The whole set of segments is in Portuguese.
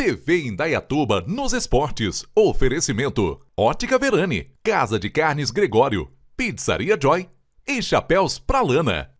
TV Indaiatuba nos esportes. Oferecimento: Ótica Verani, Casa de Carnes Gregório, Pizzaria Joy e Chapéus pra Lana.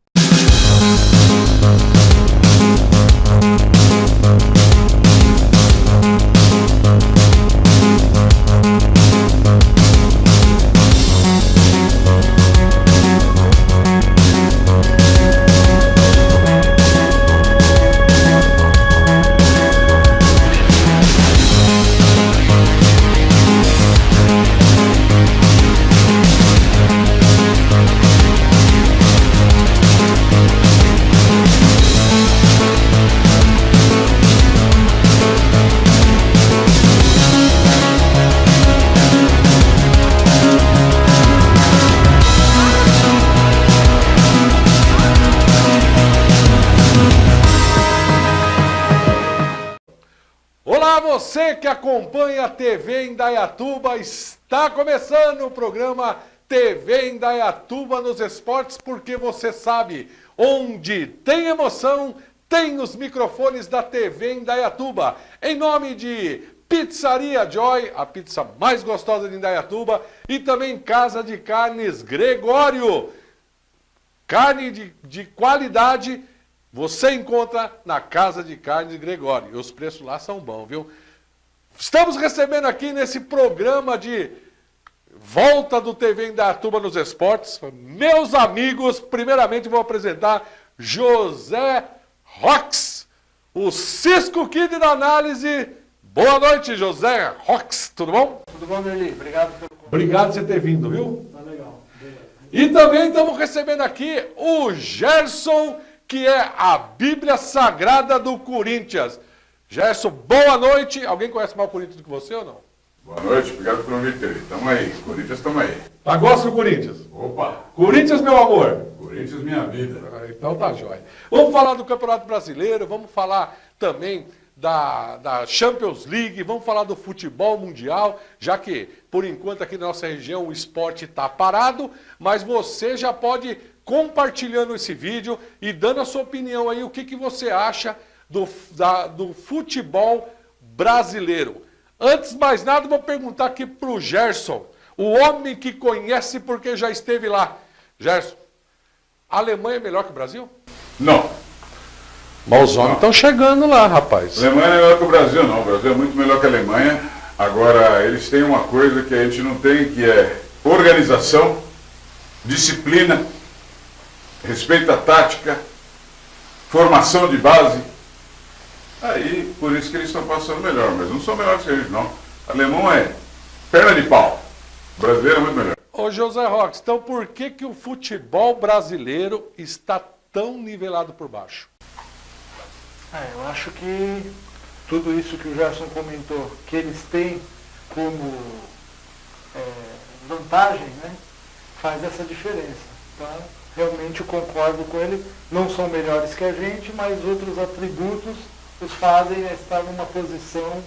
Você que acompanha a TV Indaiatuba, está começando o programa TV Indaiatuba nos esportes, porque você sabe, onde tem emoção, tem os microfones da TV Indaiatuba. Em nome de Pizzaria Joy, a pizza mais gostosa de Indaiatuba, e também Casa de Carnes Gregório. Carne de qualidade você encontra na Casa de Carnes Gregório. E os preços lá são bons, viu? Estamos recebendo aqui nesse programa de volta do TV Indaiatuba nos esportes, meus amigos. Primeiramente vou apresentar José Rox, o Cisco Kid da análise. Boa noite, José Rox, tudo bom? Tudo bom, Merli? Obrigado pelo convite. Obrigado por você ter vindo, viu? Tá legal. Obrigado. E também estamos recebendo aqui o Gerson, que é a Bíblia Sagrada do Corinthians. Gerson, boa noite. Alguém conhece mais o Corinthians do que você ou não? Boa noite, obrigado pelo convite. Estamos aí, Corinthians, estamos aí. Tá, gosta do Corinthians? Opa! Corinthians, meu amor. Corinthians, minha vida. Então tá jóia. Vamos falar do Campeonato Brasileiro, vamos falar também da Champions League, vamos falar do futebol mundial, já que, por enquanto, aqui na nossa região o esporte está parado, mas você já pode ir compartilhando esse vídeo e dando a sua opinião aí, o que você acha do futebol brasileiro. Antes de mais nada, vou perguntar aqui para o Gerson, o homem que conhece porque já esteve lá. Gerson, a Alemanha é melhor que o Brasil? Não. Mas os homens estão chegando lá, rapaz. A Alemanha não é melhor que o Brasil, não. O Brasil é muito melhor que a Alemanha. Agora, eles têm uma coisa que a gente não tem, que é organização, disciplina, respeito à tática, formação de base. Aí, por isso que eles estão passando melhor, mas não são melhores que a gente, não. O alemão é perna de pau. O brasileiro é muito melhor. Ô José Rox, então por que o futebol brasileiro está tão nivelado por baixo? Eu acho que tudo isso que o Gerson comentou, que eles têm como vantagem, né, faz essa diferença. Então, realmente eu concordo com ele. Não são melhores que a gente, mas outros atributos os fazem estar numa posição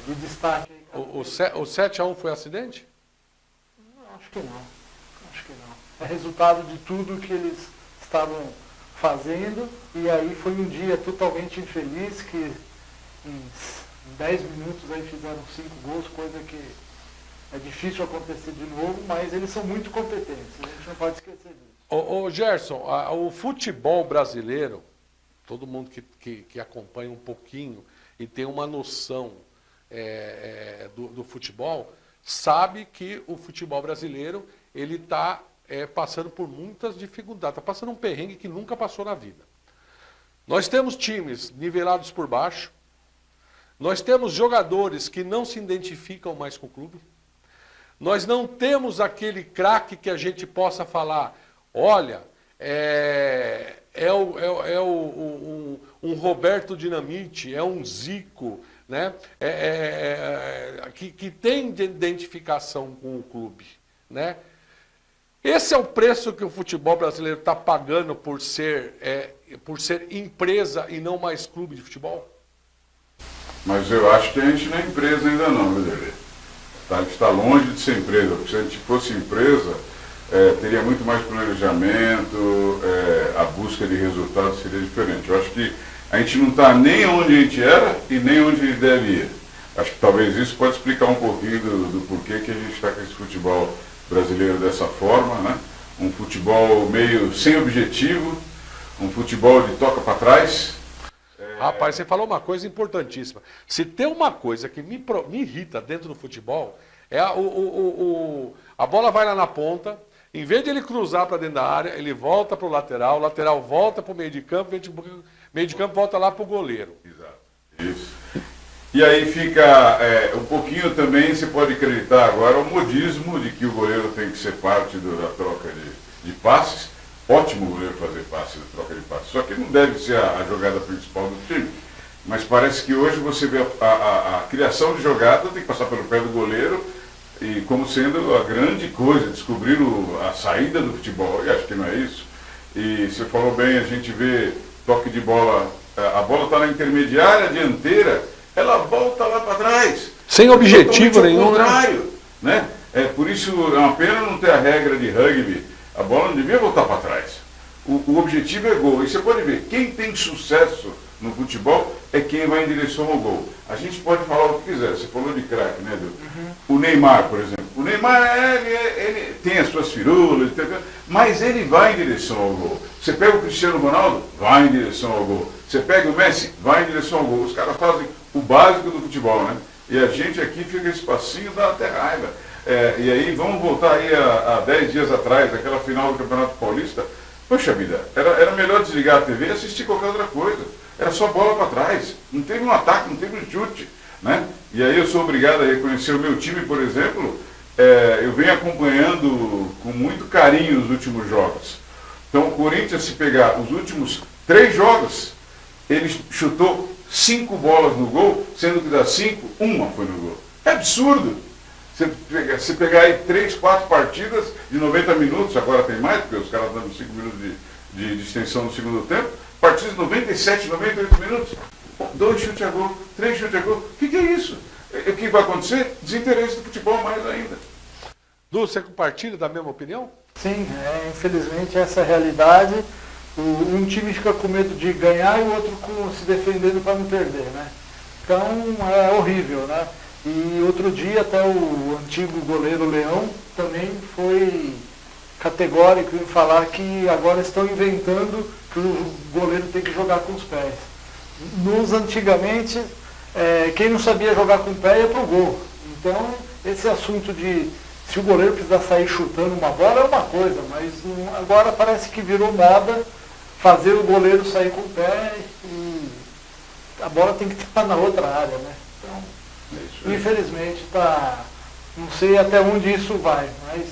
de destaque. O 7-1 foi acidente? Não, acho que não. Acho que não. É resultado de tudo que eles estavam fazendo, e aí foi um dia totalmente infeliz, que em 10 minutos aí fizeram 5 gols, coisa que é difícil acontecer de novo, mas eles são muito competentes, a gente não pode esquecer disso. Ô Gerson, o futebol brasileiro, todo mundo que acompanha um pouquinho e tem uma noção do futebol, sabe que o futebol brasileiro ele está passando por muitas dificuldades, está passando um perrengue que nunca passou na vida. Nós temos times nivelados por baixo, nós temos jogadores que não se identificam mais com o clube, nós não temos aquele craque que a gente possa falar, olha, um Roberto Dinamite, é um Zico, né? Que tem identificação com o clube, né? Esse é o preço que o futebol brasileiro está pagando por ser empresa e não mais clube de futebol? Mas eu acho que a gente não é empresa ainda não, meu Deus. A gente está longe de ser empresa, porque se a gente fosse empresa, teria muito mais planejamento, a busca de resultados seria diferente. Eu acho que a gente não está nem onde a gente era e nem onde a gente deve ir. Acho que talvez isso pode explicar um pouquinho do porquê que a gente está com esse futebol brasileiro dessa forma, né? Um futebol meio sem objetivo, um futebol de toca para trás. Rapaz, você falou uma coisa importantíssima. Se tem uma coisa que me irrita dentro do futebol, é a bola vai lá na ponta, em vez de ele cruzar para dentro da área, ele volta para o lateral volta para o meio de campo, meio de campo volta lá para o goleiro. Exato, isso. E aí fica um pouquinho também, você pode acreditar agora, o modismo de que o goleiro tem que ser parte da troca de passes. Ótimo goleiro fazer passe, troca de passe. Só que não deve ser a jogada principal do time. Mas parece que hoje você vê a criação de jogada tem que passar pelo pé do goleiro e como sendo a grande coisa, descobrir a saída do futebol. E acho que não é isso. E você falou bem, a gente vê toque de bola, a bola está na intermediária, dianteira, ela volta lá para trás. Sem objetivo nenhum, né? Por isso é uma pena não ter a regra de rugby. A bola não devia voltar para trás. O objetivo é gol. E você pode ver, quem tem sucesso no futebol é quem vai em direção ao gol. A gente pode falar o que quiser. Você falou de craque, né, Edu? O Neymar, por exemplo. O Neymar, ele tem as suas firulas, mas ele vai em direção ao gol. Você pega o Cristiano Ronaldo, vai em direção ao gol. Você pega o Messi, vai em direção ao gol. Os caras fazem o básico do futebol, né? E a gente aqui fica esse passinho, dá até raiva. E aí vamos voltar aí a 10 dias atrás, aquela final do Campeonato Paulista. Poxa vida, era melhor desligar a TV e assistir qualquer outra coisa. Era só bola para trás. Não teve um ataque, não teve um chute. Né? E aí eu sou obrigado a reconhecer o meu time, por exemplo. Eu venho acompanhando com muito carinho os últimos jogos. Então o Corinthians, se pegar os últimos 3 jogos, ele chutou 5 bolas no gol, sendo que das 5, uma foi no gol. É absurdo. Você pegar aí 3, 4 partidas de 90 minutos, agora tem mais, porque os caras dando 5 minutos de extensão no segundo tempo, partidas de 97, 98 minutos, 2 chutes a gol, 3 chutes a gol. O que é isso? O que vai acontecer? Desinteresse do futebol mais ainda. Du, você compartilha da mesma opinião? Sim, infelizmente essa é a realidade. Um time fica com medo de ganhar e o outro se defendendo para não perder, né? Então é horrível, né? E outro dia até o antigo goleiro Leão também foi categórico em falar que agora estão inventando que o goleiro tem que jogar com os pés. Antigamente, quem não sabia jogar com o pé ia pro gol. Então, esse assunto de se o goleiro precisar sair chutando uma bola é uma coisa, mas agora parece que virou moda fazer o goleiro sair com o pé e a bola tem que estar na outra área, né? Então, infelizmente, não sei até onde isso vai, mas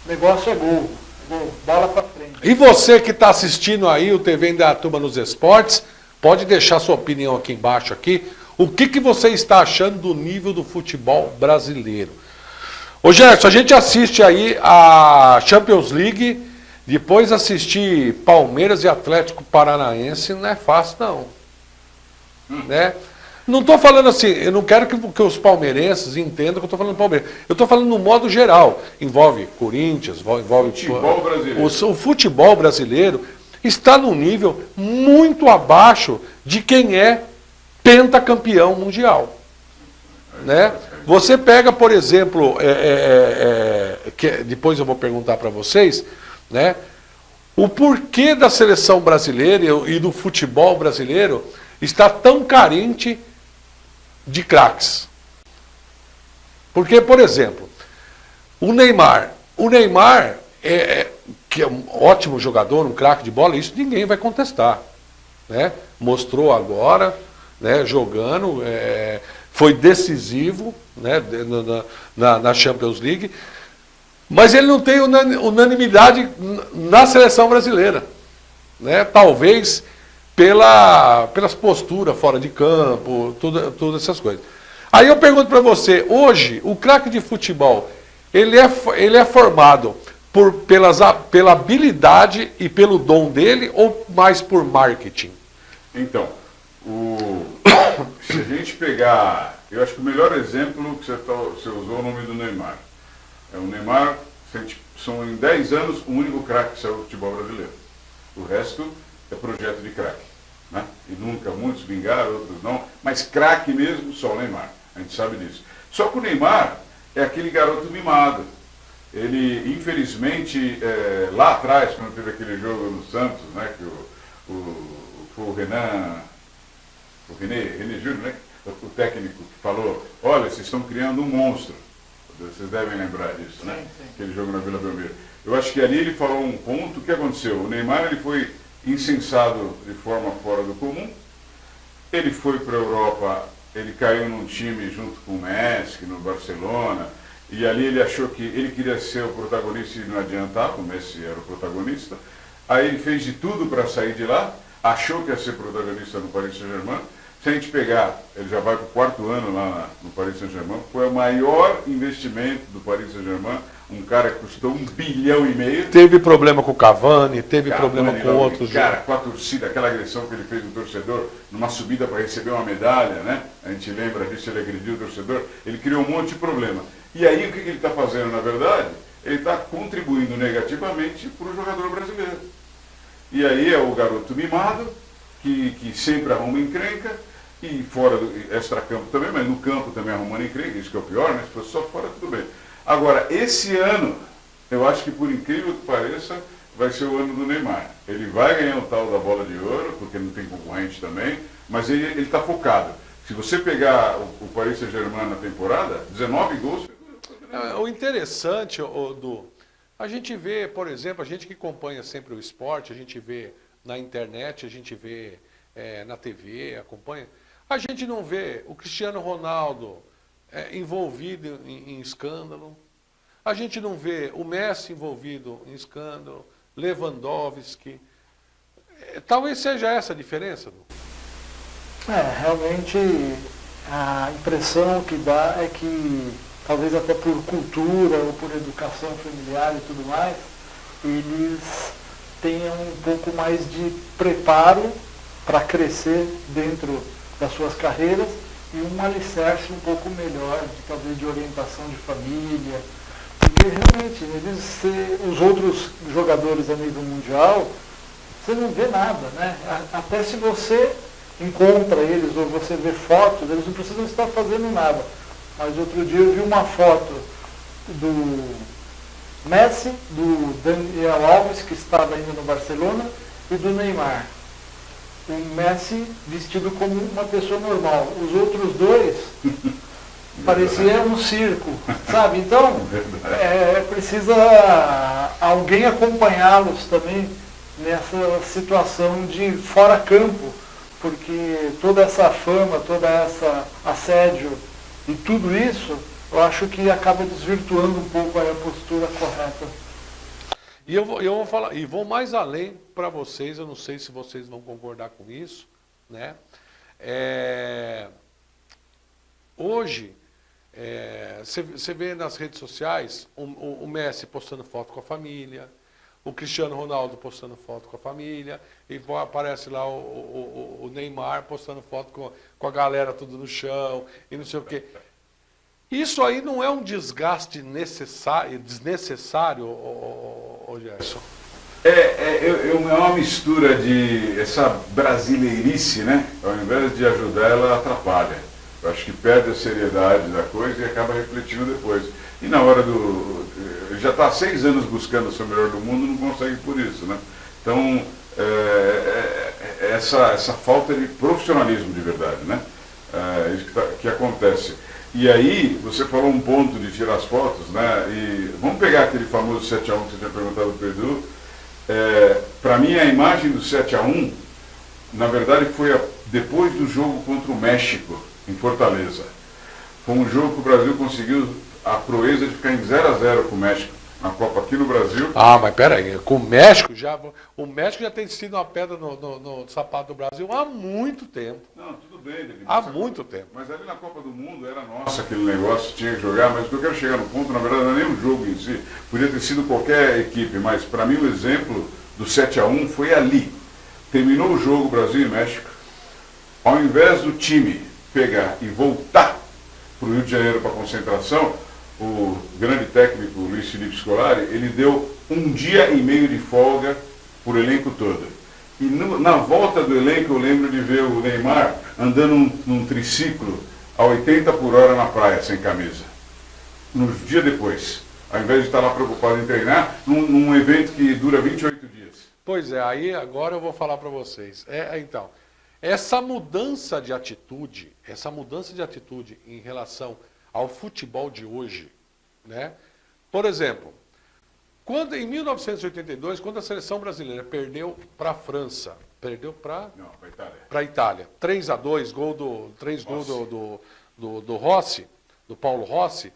o negócio é gol, bola para frente. E você que está assistindo aí o TV Indaiatuba nos esportes, pode deixar sua opinião aqui embaixo. O que você está achando do nível do futebol brasileiro? Ô Gerson, a gente assiste aí a Champions League, depois assistir Palmeiras e Atlético Paranaense, não é fácil não, né? Não estou falando assim, eu não quero que os palmeirenses entendam que eu estou falando do Palmeiras. Eu estou falando no modo geral. Envolve Corinthians, envolve futebol brasileiro. O futebol brasileiro está num nível muito abaixo de quem é pentacampeão mundial. Né? Você pega, por exemplo, que depois eu vou perguntar para vocês, né, o porquê da seleção brasileira e do futebol brasileiro está tão carente de craques. Porque, por exemplo, o Neymar que é um ótimo jogador, um craque de bola, isso ninguém vai contestar, né? Mostrou agora, né, jogando, foi decisivo, né, na Champions League, mas ele não tem unanimidade na seleção brasileira, né? Talvez pelas posturas fora de campo, todas essas coisas. Aí eu pergunto para você, hoje, o craque de futebol, ele é formado pela habilidade e pelo dom dele ou mais por marketing? Então, se a gente pegar, eu acho que o melhor exemplo que você usou o nome do Neymar. O Neymar, são em 10 anos o único craque que saiu do futebol brasileiro. O resto é projeto de craque. né? E nunca, muitos vingaram, outros não, mas craque mesmo, só o Neymar, a gente sabe disso. Só que o Neymar é aquele garoto mimado. Ele, infelizmente, lá atrás, quando teve aquele jogo no Santos, né, que o René Júnior, né, o técnico que falou, olha, vocês estão criando um monstro. Vocês devem lembrar disso, né? Sim. Aquele jogo na Vila Belmiro. Eu acho que ali ele falou um ponto. O que aconteceu? O Neymar ele foi incensado de forma fora do comum. Ele foi para a Europa, ele caiu num time junto com o Messi, no Barcelona, e ali ele achou que ele queria ser o protagonista e não adiantava, o Messi era o protagonista. Aí ele fez de tudo para sair de lá, achou que ia ser protagonista no Paris Saint-Germain. Se a gente pegar, ele já vai para o 4º ano lá no Paris Saint-Germain, foi o maior investimento do Paris Saint-Germain, um cara que custou 1,5 bilhão. Teve problema com o Cavani, teve problema com outros. Cara, com a torcida, aquela agressão que ele fez no torcedor, numa subida para receber uma medalha, né? A gente lembra disso, ele agrediu o torcedor, ele criou um monte de problema. E aí o que ele está fazendo, na verdade? Ele está contribuindo negativamente para o jogador brasileiro. E aí é o garoto mimado, que sempre arruma encrenca, e fora do extracampo também, mas no campo também arrumando encrenca, isso que é o pior, né? Se fosse só fora, tudo bem. Agora, esse ano, eu acho que por incrível que pareça, vai ser o ano do Neymar. Ele vai ganhar o tal da bola de ouro, porque não tem concorrente também, mas ele está focado. Se você pegar o Paris Saint-Germain na temporada, 19 gols. O interessante, Du, a gente vê, por exemplo, a gente que acompanha sempre o esporte, a gente vê na internet, a gente vê na TV, acompanha, a gente não vê o Cristiano Ronaldo envolvido em escândalo, a gente não vê o Messi envolvido em escândalo, Lewandowski. Talvez seja essa a diferença, Du. Realmente a impressão que dá é que, talvez até por cultura ou por educação familiar e tudo mais, eles tenham um pouco mais de preparo para crescer dentro das suas carreiras e um alicerce um pouco melhor, talvez de orientação de família. Porque realmente, os outros jogadores a nível mundial, você não vê nada, né? Até se você encontra eles ou você vê fotos, eles não precisam estar fazendo nada. Mas outro dia eu vi uma foto do Messi, do Daniel Alves, que estava ainda no Barcelona, e do Neymar. O Messi vestido como uma pessoa normal. Os outros dois pareciam um circo, sabe? Então, precisa alguém acompanhá-los também nessa situação de fora-campo, porque toda essa fama, toda essa assédio e tudo isso, eu acho que acaba desvirtuando um pouco a postura correta. E eu vou falar, e vou mais além para vocês, eu não sei se vocês vão concordar com isso, né? Hoje, você vê nas redes sociais o Messi postando foto com a família, o Cristiano Ronaldo postando foto com a família, e aparece lá o Neymar postando foto com a galera tudo no chão, e não sei o quê. Isso aí não é um desgaste desnecessário, Gerson? É uma mistura de essa brasileirice, né? Ao invés de ajudar, ela atrapalha. Eu acho que perde a seriedade da coisa e acaba refletindo depois. E na hora já está há 6 anos buscando ser o melhor do mundo, não consegue por isso, né? Então, essa falta de profissionalismo de verdade, né? Isso que acontece. E aí, você falou um ponto de tirar as fotos, né? E vamos pegar aquele famoso 7-1 que você tinha perguntado para o Edu. Para mim, a imagem do 7-1, na verdade, foi depois do jogo contra o México, em Fortaleza. Foi um jogo que o Brasil conseguiu a proeza de ficar em 0-0 com o México, na Copa aqui no Brasil. Mas peraí, com o México o México já tem sido uma pedra no sapato do Brasil há muito tempo. Não, tudo bem, David. Há muito tempo. Mas ali na Copa do Mundo era nossa aquele negócio, tinha que jogar, mas o que eu quero chegar no ponto, na verdade, não é nem o jogo em si, podia ter sido qualquer equipe, mas para mim o exemplo do 7-1 foi ali. Terminou o jogo Brasil e México, ao invés do time pegar e voltar para o Rio de Janeiro para a concentração, o grande técnico Luiz Felipe Scolari, ele deu 1 dia e meio de folga por elenco todo. E na volta do elenco eu lembro de ver o Neymar andando num triciclo a 80 por hora na praia, sem camisa. Nos dias depois, ao invés de estar lá preocupado em treinar, num evento que dura 28 dias. Pois é, aí agora eu vou falar para vocês. Então, essa mudança de atitude em relação ao futebol de hoje, né? Por exemplo, em 1982, quando a seleção brasileira perdeu para a França, perdeu para a Itália, 3-2, gols do Rossi, do Paulo Rossi,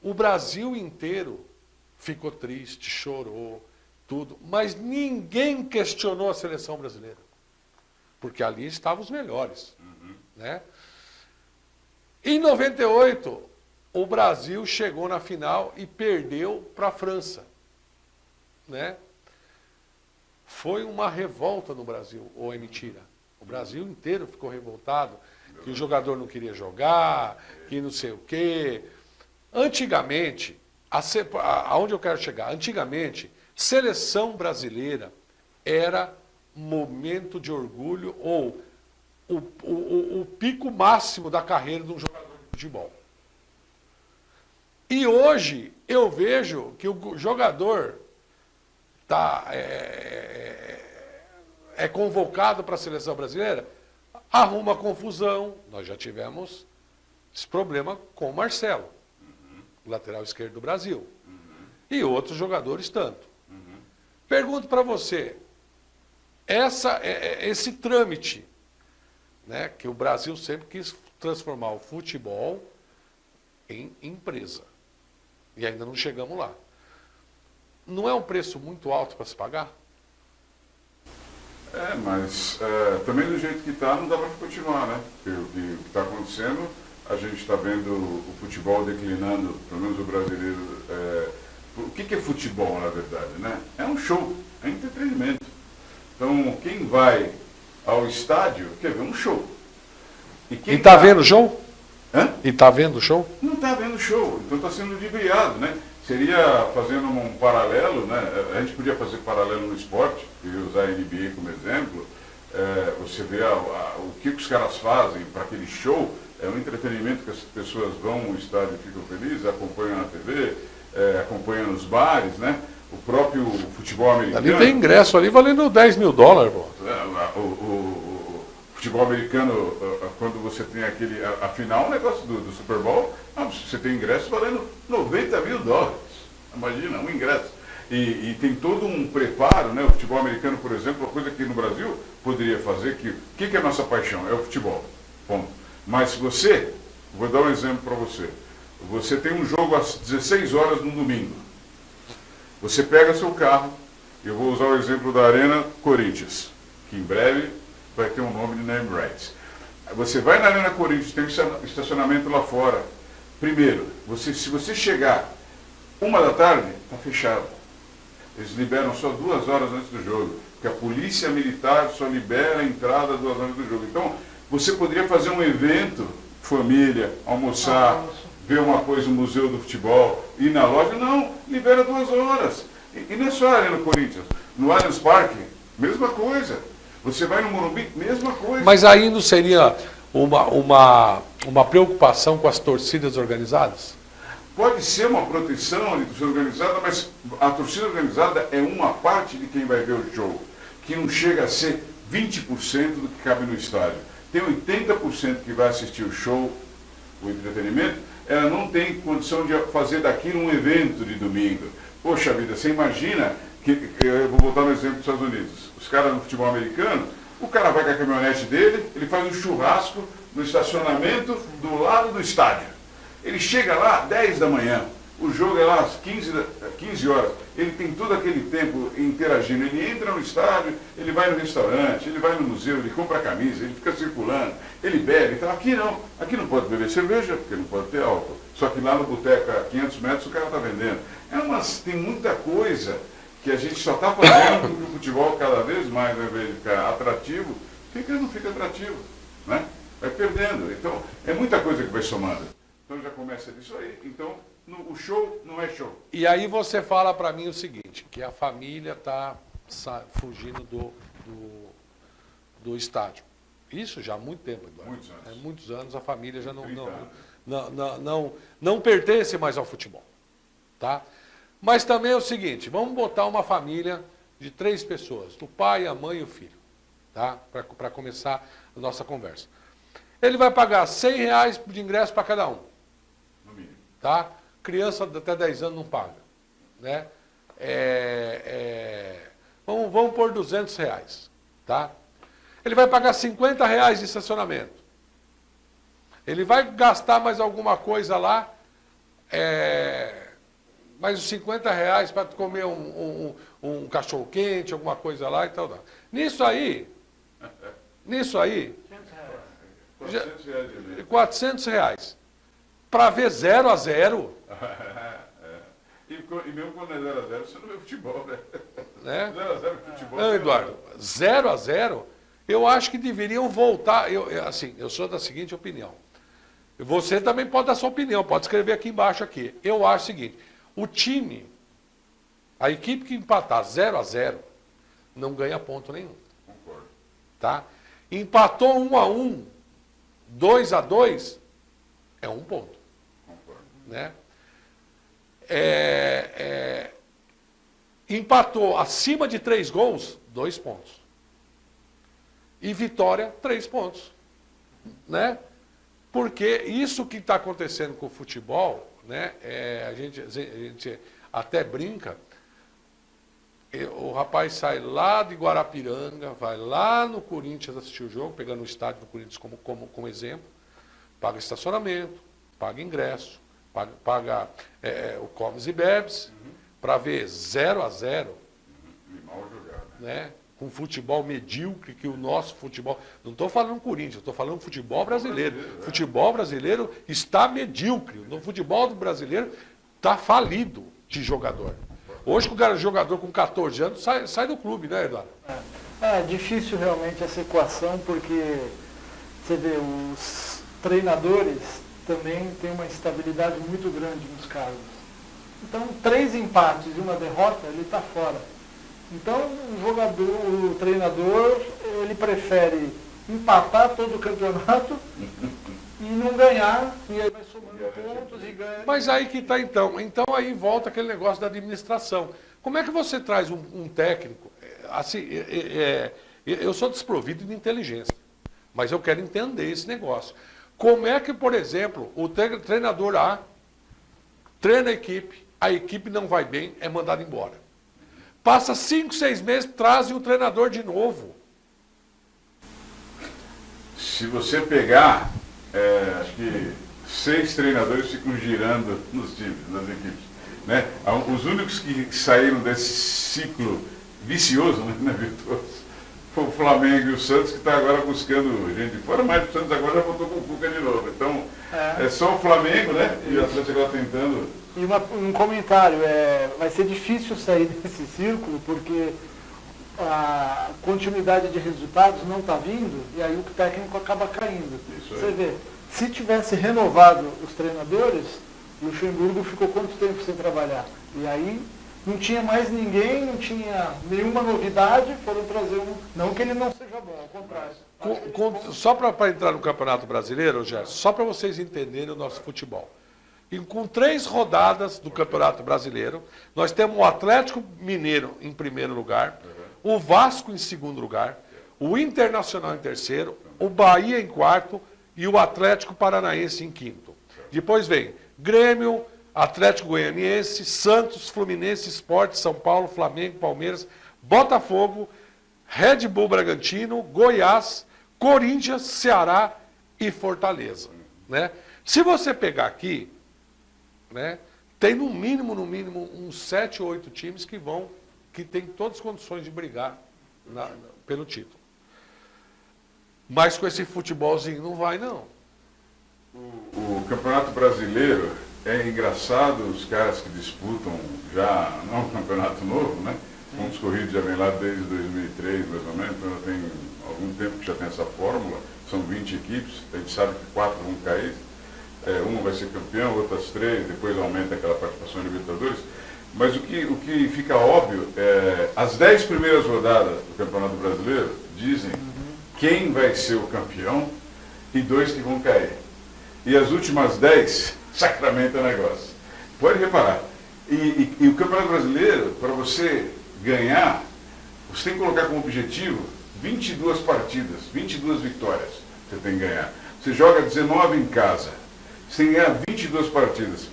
o Brasil inteiro ficou triste, chorou, tudo, mas ninguém questionou a seleção brasileira, porque ali estavam os melhores, né? Em 98, o Brasil chegou na final e perdeu para a França, né? Foi uma revolta no Brasil, ou é mentira? O Brasil inteiro ficou revoltado, que o jogador não queria jogar, que não sei o quê. Antigamente, aonde eu quero chegar? Antigamente, seleção brasileira era momento de orgulho ou o pico máximo da carreira de um jogador de futebol. E hoje eu vejo que o jogador é convocado para a seleção brasileira, arruma confusão. Nós já tivemos esse problema com o Marcelo, lateral esquerdo do Brasil. E outros jogadores tanto. Pergunto para você, esse trâmite, né, que o Brasil sempre quis transformar o futebol em empresa. E ainda não chegamos lá. Não é um preço muito alto para se pagar? Mas também do jeito que está, não dá para continuar, né? Porque o que está acontecendo, a gente está vendo o futebol declinando, pelo menos o brasileiro. O que é futebol, na verdade, né? É um show, é entretenimento. Então, quem vai ao estádio quer ver um show. E está vendo o show? Hã? E está vendo o show? Não está vendo show, então está sendo ludibriado, né? Seria, fazendo um paralelo, né? A gente podia fazer paralelo no esporte, e usar a NBA como exemplo. Você vê o que os caras fazem para aquele show, é um entretenimento que as pessoas vão ao estádio e ficam felizes, acompanham na TV, acompanham nos bares, né? O próprio futebol americano... Ali tem ingresso ali valendo $10 mil, pô. O futebol americano, quando você tem a final, o negócio do Super Bowl, você tem ingresso valendo $90 mil. Imagina, um ingresso. E tem todo um preparo, né? O futebol americano, por exemplo, uma coisa que no Brasil poderia fazer, o que é a nossa paixão? É o futebol. Ponto. Mas vou dar um exemplo para você. Você tem um jogo às 16 horas no domingo. Você pega seu carro, eu vou usar o exemplo da Arena Corinthians, que em breve vai ter um nome de name rights. Você vai na Arena Corinthians, tem estacionamento lá fora. Primeiro, se você chegar 1 da tarde, está fechado. Eles liberam só 2 horas antes do jogo, porque a polícia militar só libera a entrada 2 horas do jogo. Então, você poderia fazer um evento, família, almoçar, ver uma coisa no Museu do Futebol, ir na loja, não, libera 2 horas. E não é só a Arena Corinthians. No Allianz Parque, mesma coisa. Você vai no Morumbi, mesma coisa. Mas aí não seria uma preocupação com as torcidas organizadas? Pode ser uma proteção de torcida organizada, mas a torcida organizada é uma parte de quem vai ver o show, que não chega a ser 20% do que cabe no estádio. Tem 80% que vai assistir o show, o entretenimento, ela não tem condição de fazer daquilo um evento de domingo. Poxa vida, você imagina que, eu vou voltar no exemplo dos Estados Unidos, os caras no futebol americano, o cara vai com a caminhonete dele, ele faz um churrasco no estacionamento do lado do estádio. Ele chega lá às 10 da manhã, o jogo é lá às 15 horas, ele tem todo aquele tempo interagindo, ele entra no estádio, ele vai no restaurante, ele vai no museu, ele compra a camisa, ele fica circulando, ele bebe, então aqui não pode beber cerveja, porque não pode ter álcool, só que lá no boteco a 500 metros o cara está vendendo. Tem muita coisa que a gente só está fazendo porque o futebol cada vez mais, ao invés de ficar atrativo, não fica atrativo, né? Vai perdendo, então é muita coisa que vai somando. Então já começa disso aí, então o show não é show. E aí você fala para mim o seguinte, que a família está fugindo do do estádio. Isso já há muito tempo, Eduardo. Muitos anos. Muitos anos a família já 30 anos. não pertence mais ao futebol. Tá? Mas também é o seguinte, vamos botar uma família de 3 pessoas, o pai, a mãe e o filho, tá? Para começar a nossa conversa. Ele vai pagar R$100 de ingresso para cada um. No mínimo. Tá? Criança até 10 anos não paga. Né? Vamos pôr R$200. Tá? Ele vai pagar R$50 de estacionamento. Ele vai gastar mais alguma coisa lá, mais os R$50 para comer um cachorro-quente, alguma coisa lá e tal. Nisso aí, R$400. Para ver 0-0. E mesmo quando é 0-0, você não vê futebol, Né? 0-0 futebol. Não, Eduardo, 0-0, eu acho que deveriam voltar. Eu sou da seguinte opinião. Você também pode dar sua opinião, pode escrever aqui embaixo aqui. Eu acho o seguinte, a equipe que empatar 0-0, não ganha ponto nenhum. Concordo. Tá? Empatou 1-1, 2-2, é 1 ponto. Concordo. Né? Empatou acima de 3 gols, 2 pontos. E vitória, 3 pontos. Né? Porque isso que está acontecendo com o futebol, né, a gente até brinca, o rapaz sai lá de Guarapiranga, vai lá no Corinthians assistir o jogo, pegando o estádio do Corinthians como exemplo, paga estacionamento, paga ingresso, paga o comes e bebes, para ver 0-0, E mal jogado. né? Com futebol medíocre, que o nosso futebol... Não estou falando Corinthians, estou falando futebol brasileiro. Futebol brasileiro está medíocre. O futebol brasileiro está falido de jogador. Hoje, o jogador com 14 anos sai do clube, né, Eduardo? É difícil realmente essa equação, porque você vê, os treinadores também têm uma instabilidade muito grande nos cargos. Então, 3 empates e uma derrota, ele está fora. Então, o treinador, ele prefere empatar todo o campeonato e não ganhar, e aí vai somando pontos e ganha. Mas aí que está então. Então aí volta aquele negócio da administração. Como é que você traz um técnico? Assim, eu sou desprovido de inteligência, mas eu quero entender esse negócio. Como é que, por exemplo, o treinador A treina a equipe não vai bem, é mandado embora. Passa 5, 6 meses, trazem o treinador de novo. Se você pegar, acho que 6 treinadores ficam girando nos times, nas equipes. Né? Os únicos que saíram desse ciclo vicioso, né, virtuoso, foi o Flamengo e o Santos, que está agora buscando gente de fora, mas o Santos agora já voltou com o Cuca de novo. Então, é só o Flamengo, né? E o Santos agora tentando... E um comentário, vai ser difícil sair desse círculo, porque a continuidade de resultados não está vindo, e aí o técnico acaba caindo. Você vê, se tivesse renovado os treinadores, Luxemburgo ficou quanto tempo sem trabalhar? E aí não tinha mais ninguém, não tinha nenhuma novidade, foram trazer um... Não que ele não seja bom, ao contrário. Só para entrar no Campeonato Brasileiro, Gerson, só para vocês entenderem o nosso futebol. E com 3 rodadas do Campeonato Brasileiro, nós temos o Atlético Mineiro em primeiro lugar, o Vasco em segundo lugar, o Internacional em terceiro, o Bahia em quarto e o Atlético Paranaense em quinto. Depois vem Grêmio, Atlético Goianiense, Santos, Fluminense, Sport, São Paulo, Flamengo, Palmeiras, Botafogo, Red Bull Bragantino, Goiás, Corinthians, Ceará e Fortaleza. Né? Se você pegar aqui, né, tem no mínimo uns 7 ou 8 times que têm todas as condições de brigar pelo título. Mas com esse futebolzinho não vai, não. O Campeonato Brasileiro é engraçado, os caras que disputam já, não é um campeonato novo, né? Pontos corridos já vem lá desde 2003, mais ou menos, então já tem algum tempo que já tem essa fórmula, são 20 equipes, a gente sabe que 4 vão cair. Uma vai ser campeão, outras 3, depois aumenta aquela participação em Libertadores. Mas o que fica óbvio é as 10 primeiras rodadas do Campeonato Brasileiro dizem quem vai ser o campeão e 2 que vão cair. E as últimas 10 sacramenta o negócio. Pode reparar. E o Campeonato Brasileiro, para você ganhar, você tem que colocar como objetivo 22 partidas, 22 vitórias você tem que ganhar. Você joga 19 em casa, você tem que ganhar 22 partidas.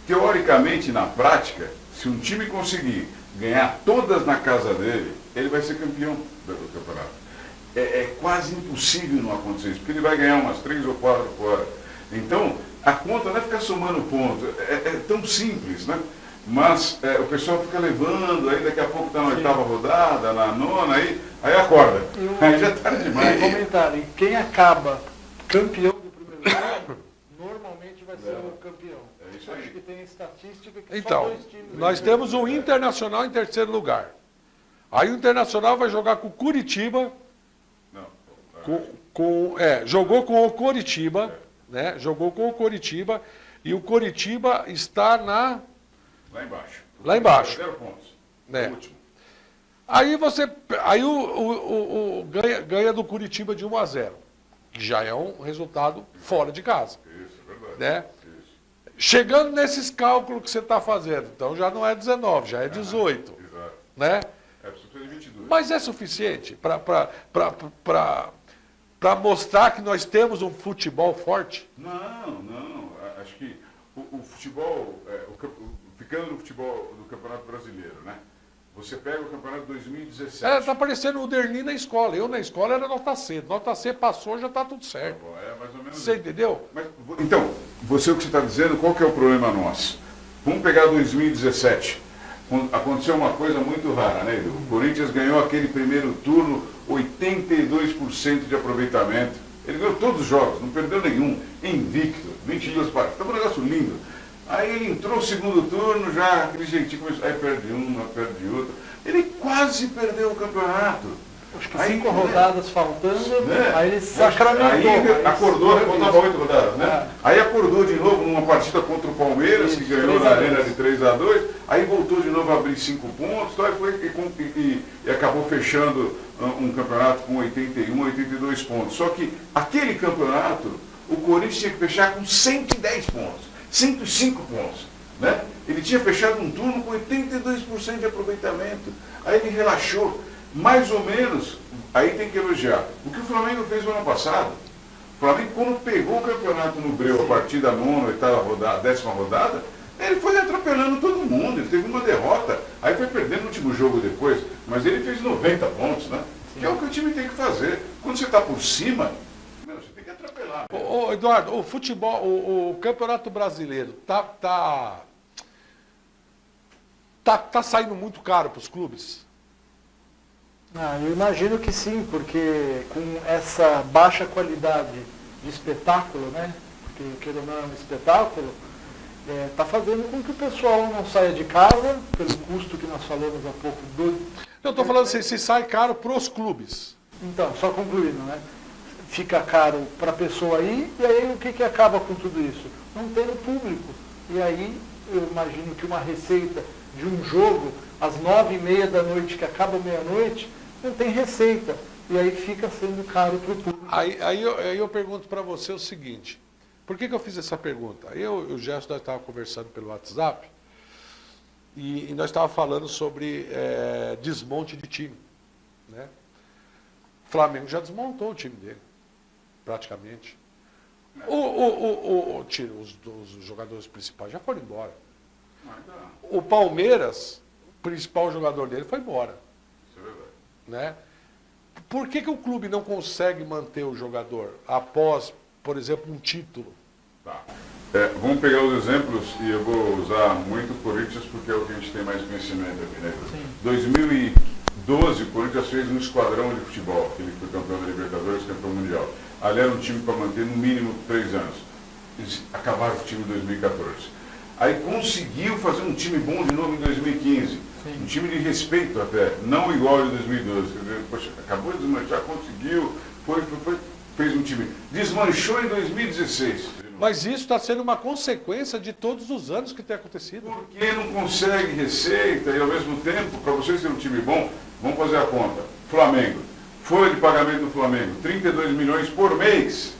Teoricamente, na prática, se um time conseguir ganhar todas na casa dele, ele vai ser campeão do campeonato. É quase impossível não acontecer isso, porque ele vai ganhar umas 3 ou 4 fora. Então, a conta não é ficar somando ponto, é tão simples, né? Mas o pessoal fica levando, aí daqui a pouco está na 8ª rodada, na 9ª, aí acorda. Aí já está demais. Comentário, quem acaba campeão do primeiro turno, normalmente vai ser o campeão. É isso aí. Acho que tem estatística que Então, só 2 times... nós temos o Internacional em 3º lugar. Aí o Internacional vai jogar com o Curitiba, jogou com o Coritiba, né? Jogou com o Coritiba, e o Coritiba está Lá embaixo. Lá embaixo. 0 pontos. Né? O último. Aí o ganha do Curitiba de 1-0, que já é um resultado fora de casa. Isso, é verdade. Né? Isso. Chegando nesses cálculos que você está fazendo, então já não é 19, já é 18. Exato. Né? Precisa de 22. Mas é suficiente para mostrar que nós temos um futebol forte? Não. Acho que o futebol, ficando no futebol do Campeonato Brasileiro, né? Você pega o Campeonato 2017. Está parecendo o Derni na escola. Eu na escola era nota C. Nota C passou, já está tudo certo. Mais ou menos Você entendeu? Mas, então, o que você está dizendo, qual que é o problema nosso? Vamos pegar 2017. Aconteceu uma coisa muito rara, né? O Corinthians ganhou aquele primeiro turno, 82% de aproveitamento. Ele ganhou todos os jogos, não perdeu nenhum, invicto, 22 partidas. Estava um negócio lindo. Aí ele entrou no segundo turno, já aquele jeitinho, aí perde uma, perde outra. Ele quase perdeu o campeonato. Acho que 5 rodadas faltando, né? Aí ele sacramentou. Aí acordou, faltava 8 rodadas, né? Aí acordou de novo numa partida contra o Palmeiras, que ganhou na arena de 3-2, aí voltou de novo a abrir 5 pontos, e acabou fechando um campeonato com 81, 82 pontos. Só que aquele campeonato, o Corinthians tinha que fechar com 110 pontos, 105 pontos. Né? Ele tinha fechado um turno com 82% de aproveitamento. Aí ele relaxou. Mais ou menos, aí tem que elogiar. O que o Flamengo fez no ano passado, o Flamengo quando pegou o campeonato no breu a partir da 9ª, 8ª rodada, 10ª rodada, ele foi atropelando todo mundo, ele teve uma derrota, aí foi perdendo no último jogo depois, mas ele fez 90 pontos, né? Que é o que o time tem que fazer. Quando você está por cima, você tem que atropelar. Ô, Eduardo, o futebol, o Campeonato Brasileiro tá saindo muito caro para os clubes? Eu imagino que sim, porque com essa baixa qualidade de espetáculo, né? Porque queira ou não é um espetáculo, está fazendo com que o pessoal não saia de casa, pelo custo que nós falamos há pouco. Eu estou falando se sai caro para os clubes. Então, só concluindo, né? Fica caro para a pessoa ir, e aí o que acaba com tudo isso? Não tendo público. E aí eu imagino que uma receita de um jogo às 9h30 da noite, que acaba meia-noite, não tem receita. E aí fica sendo caro para o público. Aí eu pergunto para você o seguinte, por que eu fiz essa pergunta? Eu e o Gerson, nós estávamos conversando pelo WhatsApp, e nós estávamos falando sobre desmonte de time. Né? O Flamengo já desmontou o time dele, praticamente. Os jogadores principais já foram embora. O Palmeiras, o principal jogador dele, foi embora. Isso é verdade. Né? Por que o clube não consegue manter o jogador após, por exemplo, um título? Tá. Vamos pegar os exemplos e eu vou usar muito o Corinthians porque é o que a gente tem mais conhecimento aqui, né? Em 2012, o Corinthians fez um esquadrão de futebol, que ele foi campeão da Libertadores, campeão mundial. Ali era um time para manter no mínimo 3 anos. Eles acabaram com o time em 2014. Aí conseguiu fazer um time bom de novo em 2015. Sim. Um time de respeito até, não igual ao de 2012. Poxa, acabou de desmanchar, conseguiu, fez um time. Desmanchou em 2016. Mas isso está sendo uma consequência de todos os anos que tem acontecido. Porque não consegue receita e ao mesmo tempo, para vocês terem um time bom, vamos fazer a conta. Flamengo, folha de pagamento do Flamengo, 32 milhões por mês.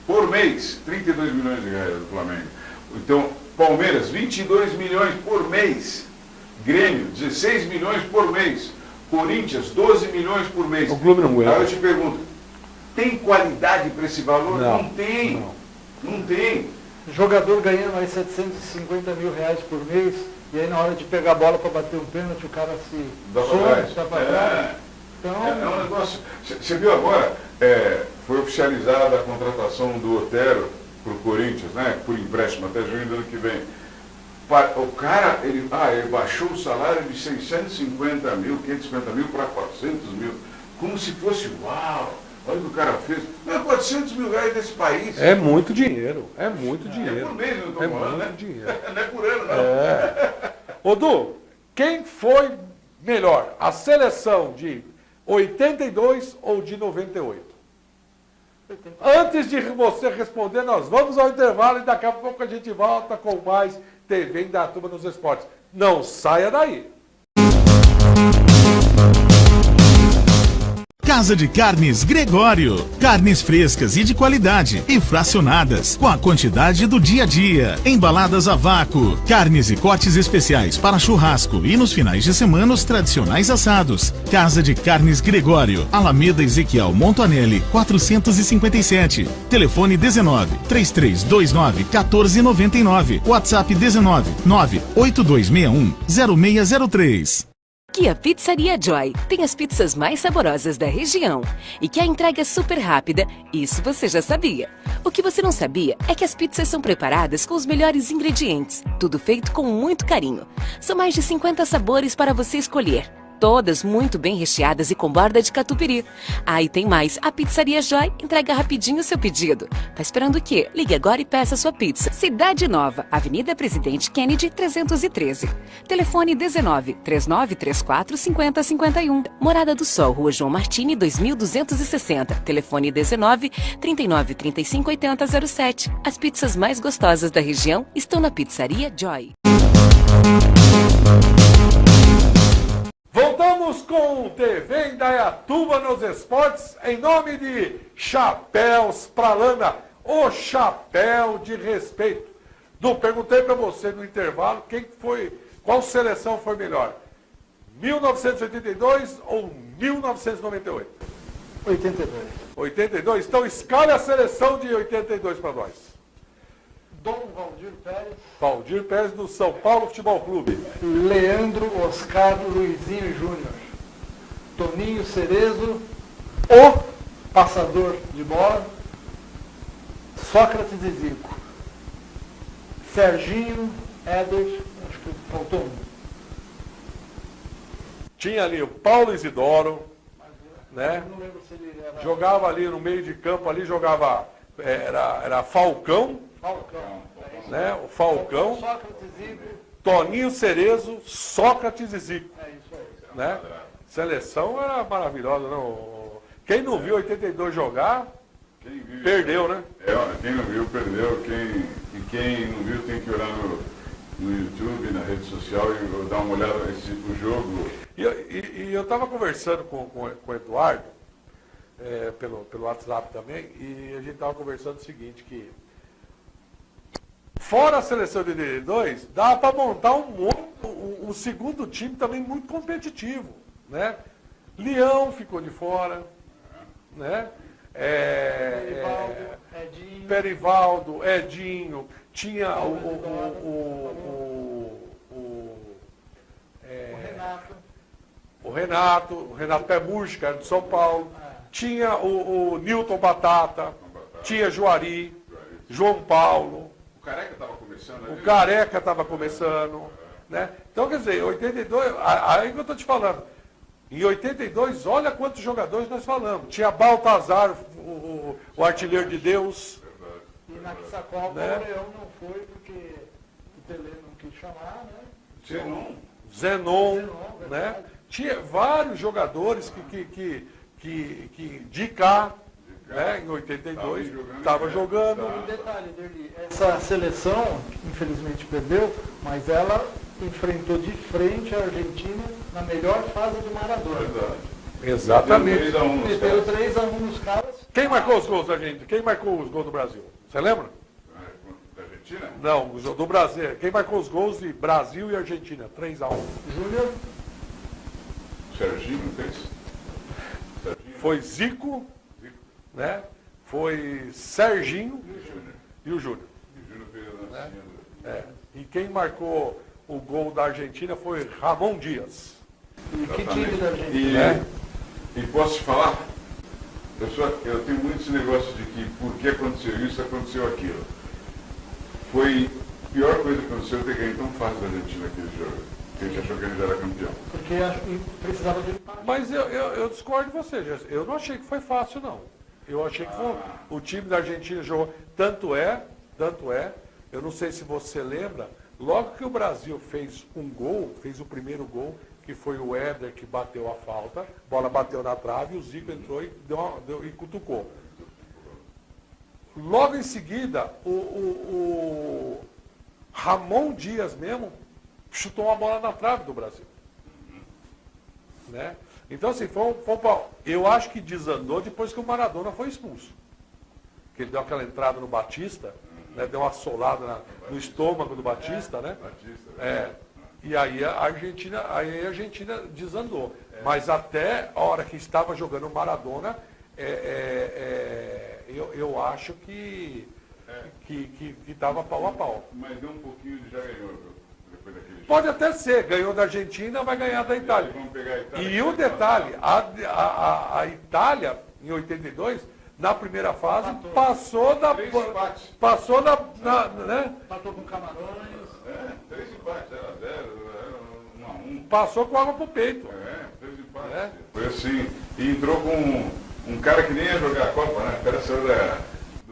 Por mês, 32 milhões de reais do Flamengo. Então, Palmeiras, 22 milhões por mês. Grêmio, 16 milhões por mês. Corinthians, 12 milhões por mês. O clube não aguenta. Aí eu te pergunto, tem qualidade para esse valor? Não, Não tem. Não tem. O jogador ganhando aí 750 mil reais por mês, e aí na hora de pegar a bola para bater um pênalti, o cara se Dá pra trás. dá pra trás. Então, É um negócio. Você viu agora? Foi oficializada a contratação do Otero para o Corinthians, né? Por empréstimo até junho do ano que vem. O cara, ele baixou o salário de 650 mil, 550 mil para 400 mil. Como se fosse, uau, olha o que o cara fez. Não é 400 mil reais desse país. É muito dinheiro, é muito É dinheiro. por mês, não estou É falando, muito né? dinheiro. Não é por ano, não. Ô Du, quem foi melhor? A seleção de 82 ou de 98? Antes de você responder, nós vamos ao intervalo e daqui a pouco a gente volta com mais TV Indaiatuba nos Esportes. Não saia daí! Casa de Carnes Gregório. Carnes frescas e de qualidade e fracionadas, com a quantidade do dia a dia. Embaladas a vácuo. Carnes e cortes especiais para churrasco e nos finais de semana os tradicionais assados. Casa de Carnes Gregório. Alameda Ezequiel Montanelli, 457. Telefone 19 3329 1499. WhatsApp 19 98261 0603. Que a Pizzaria Joy tem as pizzas mais saborosas da região e que a entrega é super rápida, isso você já sabia. O que você não sabia é que as pizzas são preparadas com os melhores ingredientes, tudo feito com muito carinho. São mais de 50 sabores para você escolher. Todas muito bem recheadas e com borda de catupiry. Ah, e tem mais. A Pizzaria Joy entrega rapidinho o seu pedido. Tá esperando o quê? Ligue agora e peça sua pizza. Cidade Nova, Avenida Presidente Kennedy, 313. Telefone 19 3934 5051. Morada do Sol, Rua João Martini, 2260. Telefone 19 39 35 80 07. As pizzas mais gostosas da região estão na Pizzaria Joy. Voltamos com o TV Indaiatuba nos Esportes, em nome de Chapéus pra Lana, o chapéu de respeito. Du, perguntei para você no intervalo qual seleção foi melhor, 1982 ou 1998? 82. 82, então escale a seleção de 82 para nós. Dom Valdir Pérez, Valdir Pérez do São Paulo Futebol Clube. Leandro Oscar Luizinho Júnior, Toninho Cerezo, o passador de bola, Sócrates e Zico, Serginho, Éder, acho que faltou um. Tinha ali o Paulo Isidoro, né? Não lembro se ele era Jogava ali no meio de campo, ali jogava, era Falcão, Falcão. né? O Falcão, Sócrates e Zico, Toninho Cerezo, Sócrates e Zico, é isso aí. né? Seleção era maravilhosa, não? Quem não viu 82 jogar, Quem viu, perdeu, né? Quem não viu, perdeu. Quem não viu tem que olhar no YouTube, na rede social e dar uma olhada no jogo. E eu estava conversando com o Eduardo, pelo WhatsApp também, e a gente estava conversando o seguinte, que fora a seleção de 82, dá para montar um segundo time também muito competitivo, né? Leão ficou de fora, né? Edinho, Perivaldo, Edinho, tinha o Renato Pé Murcho, que era de São Paulo, tinha o Newton Batata, tinha Juari, João Paulo, O Careca estava começando, né? o Careca estava começando, né? Então, quer dizer, 82, aí que eu estou te falando, em 82, olha quantos jogadores nós falamos. Tinha Baltazar, o artilheiro de Deus. e na Quissacopa né? o Leão não foi porque o Tele não quis chamar, né? Zenon, né? verdade. Tinha vários jogadores que de cá, né, em 82, estava jogando. Um detalhe, Derli, essa seleção, infelizmente perdeu, mas ela enfrentou de frente a Argentina na melhor fase de Maradona. Exatamente. Meteu 3-1 nos caras. Quem marcou os gols da gente? Quem marcou os gols do Brasil? Você lembra? Da Argentina? Não, do Brasil. Quem marcou os gols de Brasil e Argentina? 3-1. Júnior. Serginho, não fez? Foi Zico, né? Foi Serginho e o Júnior. E o Júnior fez a dancinha do... É. E quem marcou o gol da Argentina foi Ramon Dias. E que time da Argentina? E posso te falar? Eu tenho muitos negócios de que por que aconteceu isso, aconteceu aquilo. Foi a pior coisa que aconteceu ter ganho tão fácil da Argentina aquele jogo. Que a gente achou que ele já era campeão. Porque precisava de empate. Mas eu discordo de você, Gerson. Eu não achei que foi fácil, não. Eu achei que o time da Argentina jogou. Tanto é, eu não sei se você lembra, logo que o Brasil fez um gol, fez o primeiro gol, que foi o Éder que bateu a falta, a bola bateu na trave, o Zico entrou e, e cutucou. Logo em seguida, o Ramon Dias mesmo chutou uma bola na trave do Brasil. Né? Então, assim, eu acho que desandou depois que o Maradona foi expulso. Que ele deu aquela entrada no Batista, né? Deu uma solada no estômago do Batista, né? E aí a Argentina desandou. Mas até a hora que estava jogando o Maradona, eu acho que estava pau a pau. Mas deu um pouquinho de já ganhou, viu? Depois daquele jogo. Pode até ser, ganhou da Argentina, vai ganhar da Itália. Vamos pegar a Itália. E o detalhe, a Itália, em 82, na primeira fase, passou da... Passou né? Empatou com Camarões. 3 empates, 0-0, 1-1. Passou com água pro peito. 3 empates. Foi assim. E entrou com um cara que nem ia jogar a Copa, né? O cara saiu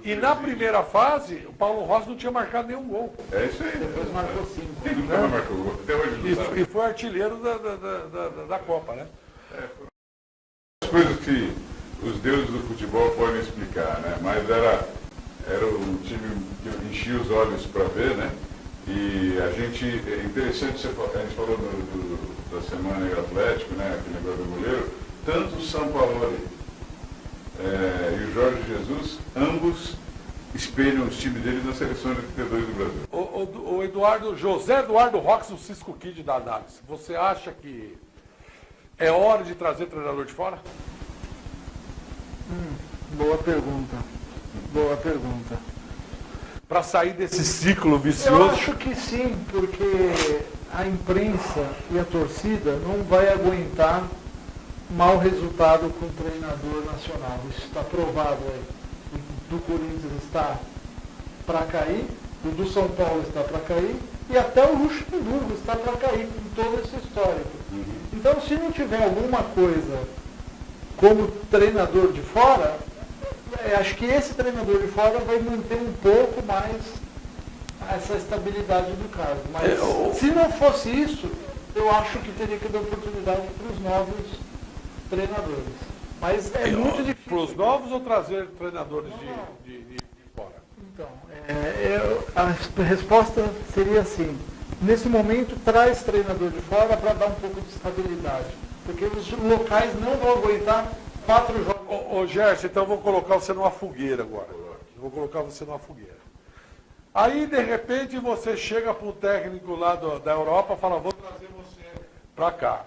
E na primeira fase, o Paulo Rossi não tinha marcado nenhum gol. É isso aí. Depois marcou 5. Quem nunca marcou gol? Até hoje não sabe. E foi artilheiro da Copa, né? As coisas que os deuses do futebol podem explicar, né? Mas era um time que enchia os olhos para ver, né? E a gente, é interessante, a gente falou da semana aí Atlético, né? Aquele negócio do goleiro, tanto o São Paulo e o Jorge Jesus, ambos espelham os times deles na seleção de 82 do Brasil. O José Eduardo Rox, o Cisco Kid da análise, você acha que é hora de trazer treinador de fora? Boa pergunta. Boa pergunta. Para sair desse ciclo Eu vicioso? acho que sim, porque a imprensa e a torcida não vai aguentar mau resultado com o treinador nacional. Isso está provado aí. O do Corinthians está para cair, o do São Paulo está para cair e até o Luxemburgo está para cair com todo esse histórico. Então, se não tiver alguma coisa como treinador de fora, acho que esse treinador de fora vai manter um pouco mais essa estabilidade do cargo. Mas se não fosse isso, eu acho que teria que dar oportunidade para os novos treinadores. Mas é muito difícil. Para os novos ou trazer treinadores de fora? Então, a resposta seria assim. Nesse momento, traz treinador de fora para dar um pouco de estabilidade. Porque os locais não vão aguentar 4 jogos. Ô Gerson, então eu vou colocar você numa fogueira agora. Eu vou colocar você numa fogueira. Aí, de repente, você chega para o técnico lá da Europa e fala, vou trazer você para cá.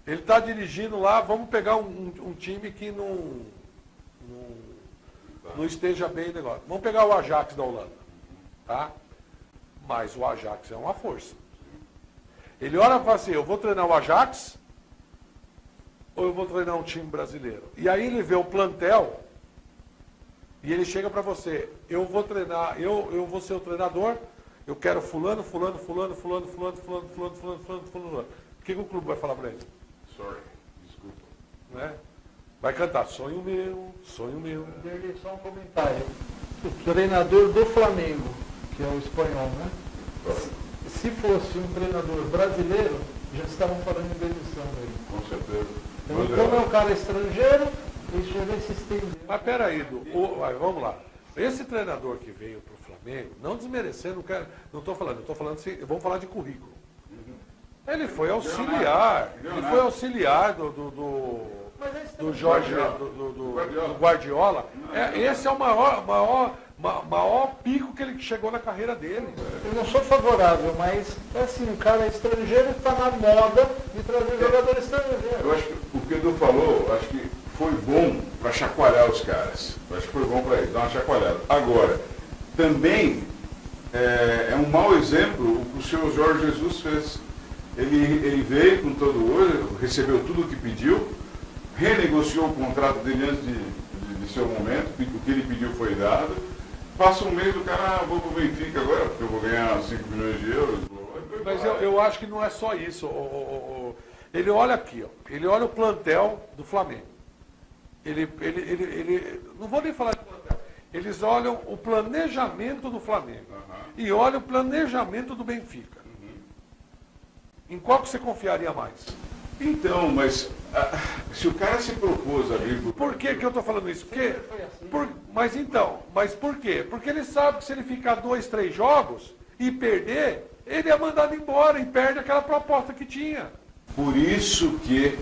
Ele está dirigindo lá, vamos pegar um time que não esteja bem no negócio. Vamos pegar o Ajax da Holanda. Tá? Mas o Ajax é uma força. Ele olha e fala assim, eu vou treinar o Ajax ou eu vou treinar um time brasileiro? E aí ele vê o plantel e ele chega para você, eu vou treinar, eu vou ser o treinador, eu quero fulano. O que o clube vai falar para ele? Sorry, desculpa. Né? Vai cantar, sonho meu, sonho meu. Dele só um comentário. O treinador do Flamengo, que é o espanhol, né? Se fosse um treinador brasileiro, já estavam falando em demissão dele. Com certeza. Então, como é um cara estrangeiro, Isso já vai se estender. Mas peraí, vamos lá. Esse treinador que veio para o Flamengo, não desmerecendo, não estou falando, vamos falar de currículo. Ele foi auxiliar, do Jorge, do Guardiola. Esse é o maior pico que ele chegou na carreira dele. Eu não sou favorável, mas assim, o cara estrangeiro está na moda de trazer jogador estrangeiro. Eu acho que o que o Edu falou, acho que foi bom para chacoalhar os caras. Eu acho que foi bom para eles, dar uma chacoalhada. Agora, também é um mau exemplo o que o senhor Jorge Jesus fez. Ele veio com todo o ouro, recebeu tudo o que pediu, renegociou o contrato dele antes de seu momento, o que ele pediu foi dado. Passa um mês do cara, vou pro Benfica agora, porque eu vou ganhar 5 milhões de euros. Mas eu acho que não é só isso. Ele olha aqui, ele olha o plantel do Flamengo. Não vou nem falar de plantel. Eles olham o planejamento do Flamengo e olham o planejamento do Benfica. Em qual que você confiaria mais? Então, mas se o cara se propôs a vir... Por que eu estou falando isso? Mas por quê? Porque ele sabe que se ele ficar 2, 3 jogos e perder, ele é mandado embora e perde aquela proposta que tinha. Por isso que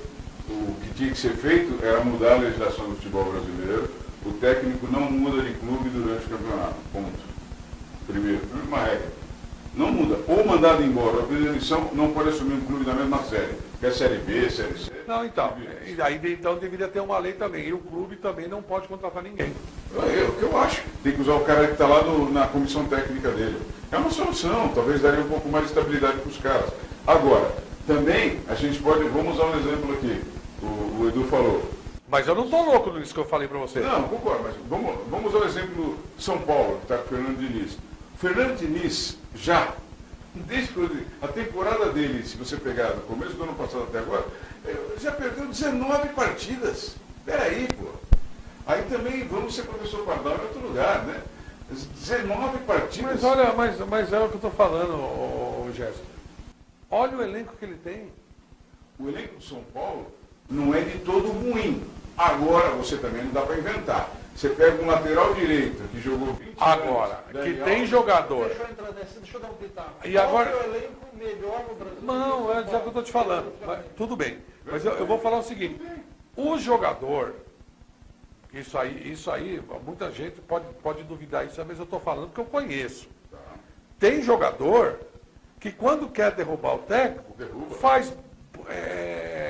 o que tinha que ser feito era mudar a legislação do futebol brasileiro. O técnico não muda de clube durante o campeonato. Ponto. Primeiro, uma regra. Não muda. Ou mandado embora, ou pela eleição, não pode assumir um clube da mesma série. Que é Série B, Série C. Não, então. Aí então deveria ter uma lei também. E o clube também não pode contratar ninguém. O que eu acho. Tem que usar o cara que está lá na comissão técnica dele. É uma solução. Talvez daria um pouco mais de estabilidade para os caras. Agora, também a gente pode... Vamos usar um exemplo aqui. O Edu falou. Mas eu não estou louco nisso que eu falei para você. Não, concordo. Mas vamos usar o exemplo do São Paulo, que está com o Fernando Diniz. Fernando Diniz, desde a temporada dele, se você pegar do começo do ano passado até agora, já perdeu 19 partidas. Peraí, pô. Aí também vamos ser professor Pardal em outro lugar, né? 19 partidas. Mas olha, mas é o que eu estou falando, Gerson. Olha o elenco que ele tem. O elenco do São Paulo não é de todo ruim. Agora você também não dá para inventar. Você pega um lateral direito que jogou 20 agora, anos, que tem jogador. Deixa eu entrar nessa, deixa eu dar um pitaco. E agora... Qual é o elenco melhor no Brasil? Não, é o que eu estou te falando. Mas, tudo bem. Mas eu vou falar o seguinte. O jogador, isso aí, muita gente pode duvidar isso, mas eu estou falando porque eu conheço. Tem jogador que quando quer derrubar o técnico, faz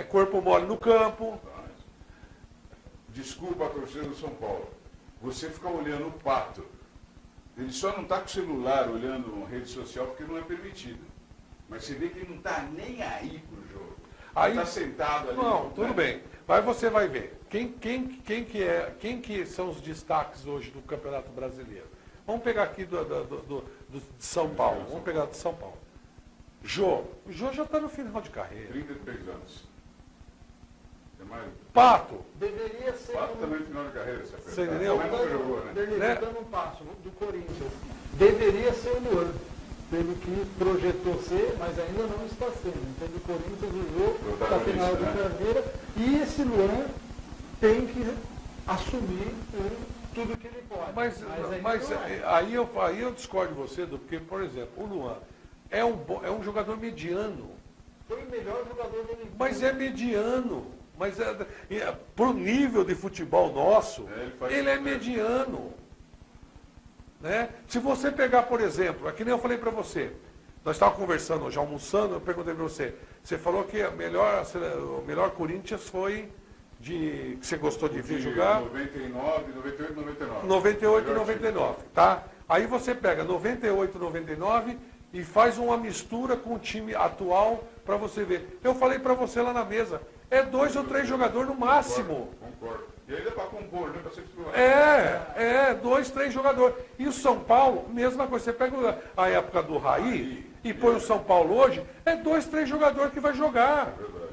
corpo mole no campo. Desculpa a torcida do São Paulo. Você fica olhando o Pato. Ele só não está com o celular olhando rede social porque não é permitido. Mas você vê que ele não está nem aí pro jogo. Ele está sentado ali. Não, tudo bem. Mas você vai ver. Quem que são os destaques hoje do Campeonato Brasileiro? Vamos pegar aqui de São Paulo. Vamos pegar de São Paulo. Jô. O Jô já está no final de carreira. 33 anos. Pato. Deveria ser. Pato também no final de carreira, você entendeu? Dando um passo do Corinthians. Deveria ser o Luan. Pelo que projetou ser, mas ainda não está sendo. Então o Corinthians usou para final de carreira. E esse Luan tem que assumir tudo que ele pode. Mas aí eu discordo de você, porque, por exemplo, o Luan é um jogador mediano. Foi o melhor jogador do mundo. Mas é mediano. Mas para o nível de futebol nosso, ele é mediano. Né? Se você pegar, por exemplo, aqui nem eu falei para você, nós estávamos conversando hoje, almoçando, eu perguntei para você, você falou que o melhor Corinthians foi que você gostou de ver jogar? 99, 98, 99. 98 e 99, tá? Aí você pega 98, 99 e faz uma mistura com o time atual para você ver. Eu falei para você lá na mesa, é 2 ou 3 jogadores no máximo. Concordo. E ainda para compor, né? Para ser titular. 2, 3 jogadores. E o São Paulo, mesma coisa. Você pega a época do Raí e põe o São Paulo hoje, é 2, 3 jogadores que vai jogar. É verdade.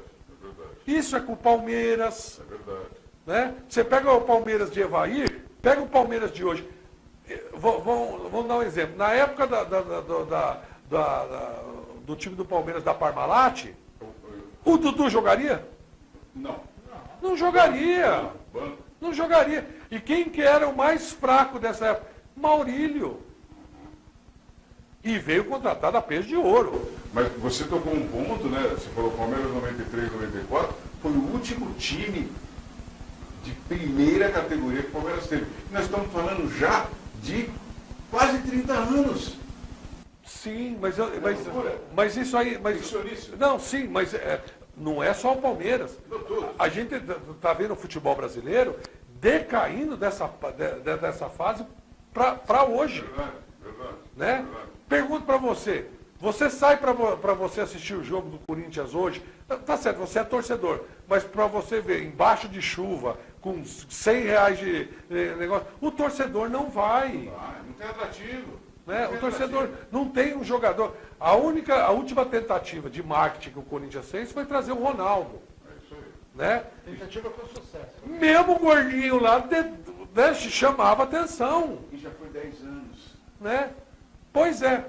Isso é com o Palmeiras. É verdade. Né? Você pega o Palmeiras de Evair, pega o Palmeiras de hoje. Vamos dar um exemplo. Na época do time do Palmeiras da Parmalat, o Dudu jogaria? Não. Não jogaria. Não jogaria. E quem que era o mais fraco dessa época? Maurílio. E veio contratado a peso de ouro. Mas você tocou um ponto, né? Você falou Palmeiras 93, 94, foi o último time de primeira categoria que o Palmeiras teve. Nós estamos falando já de quase 30 anos. Sim, mas isso aí... Não, sim, mas não é só o Palmeiras. A gente está vendo o futebol brasileiro decaindo dessa fase para hoje. Verdade. Né? Pergunto para você. Você sai para você assistir o jogo do Corinthians hoje, tá certo, você é torcedor, mas para você ver embaixo de chuva, com R$100 de negócio, o torcedor não vai. Não tem atrativo. Né? O torcedor não tem um jogador. A última tentativa de marketing que o Corinthians fez foi trazer o Ronaldo. É isso aí. Né? Tentativa com sucesso. Mesmo o gordinho lá chamava atenção. E já foi 10 anos. Né? Pois é.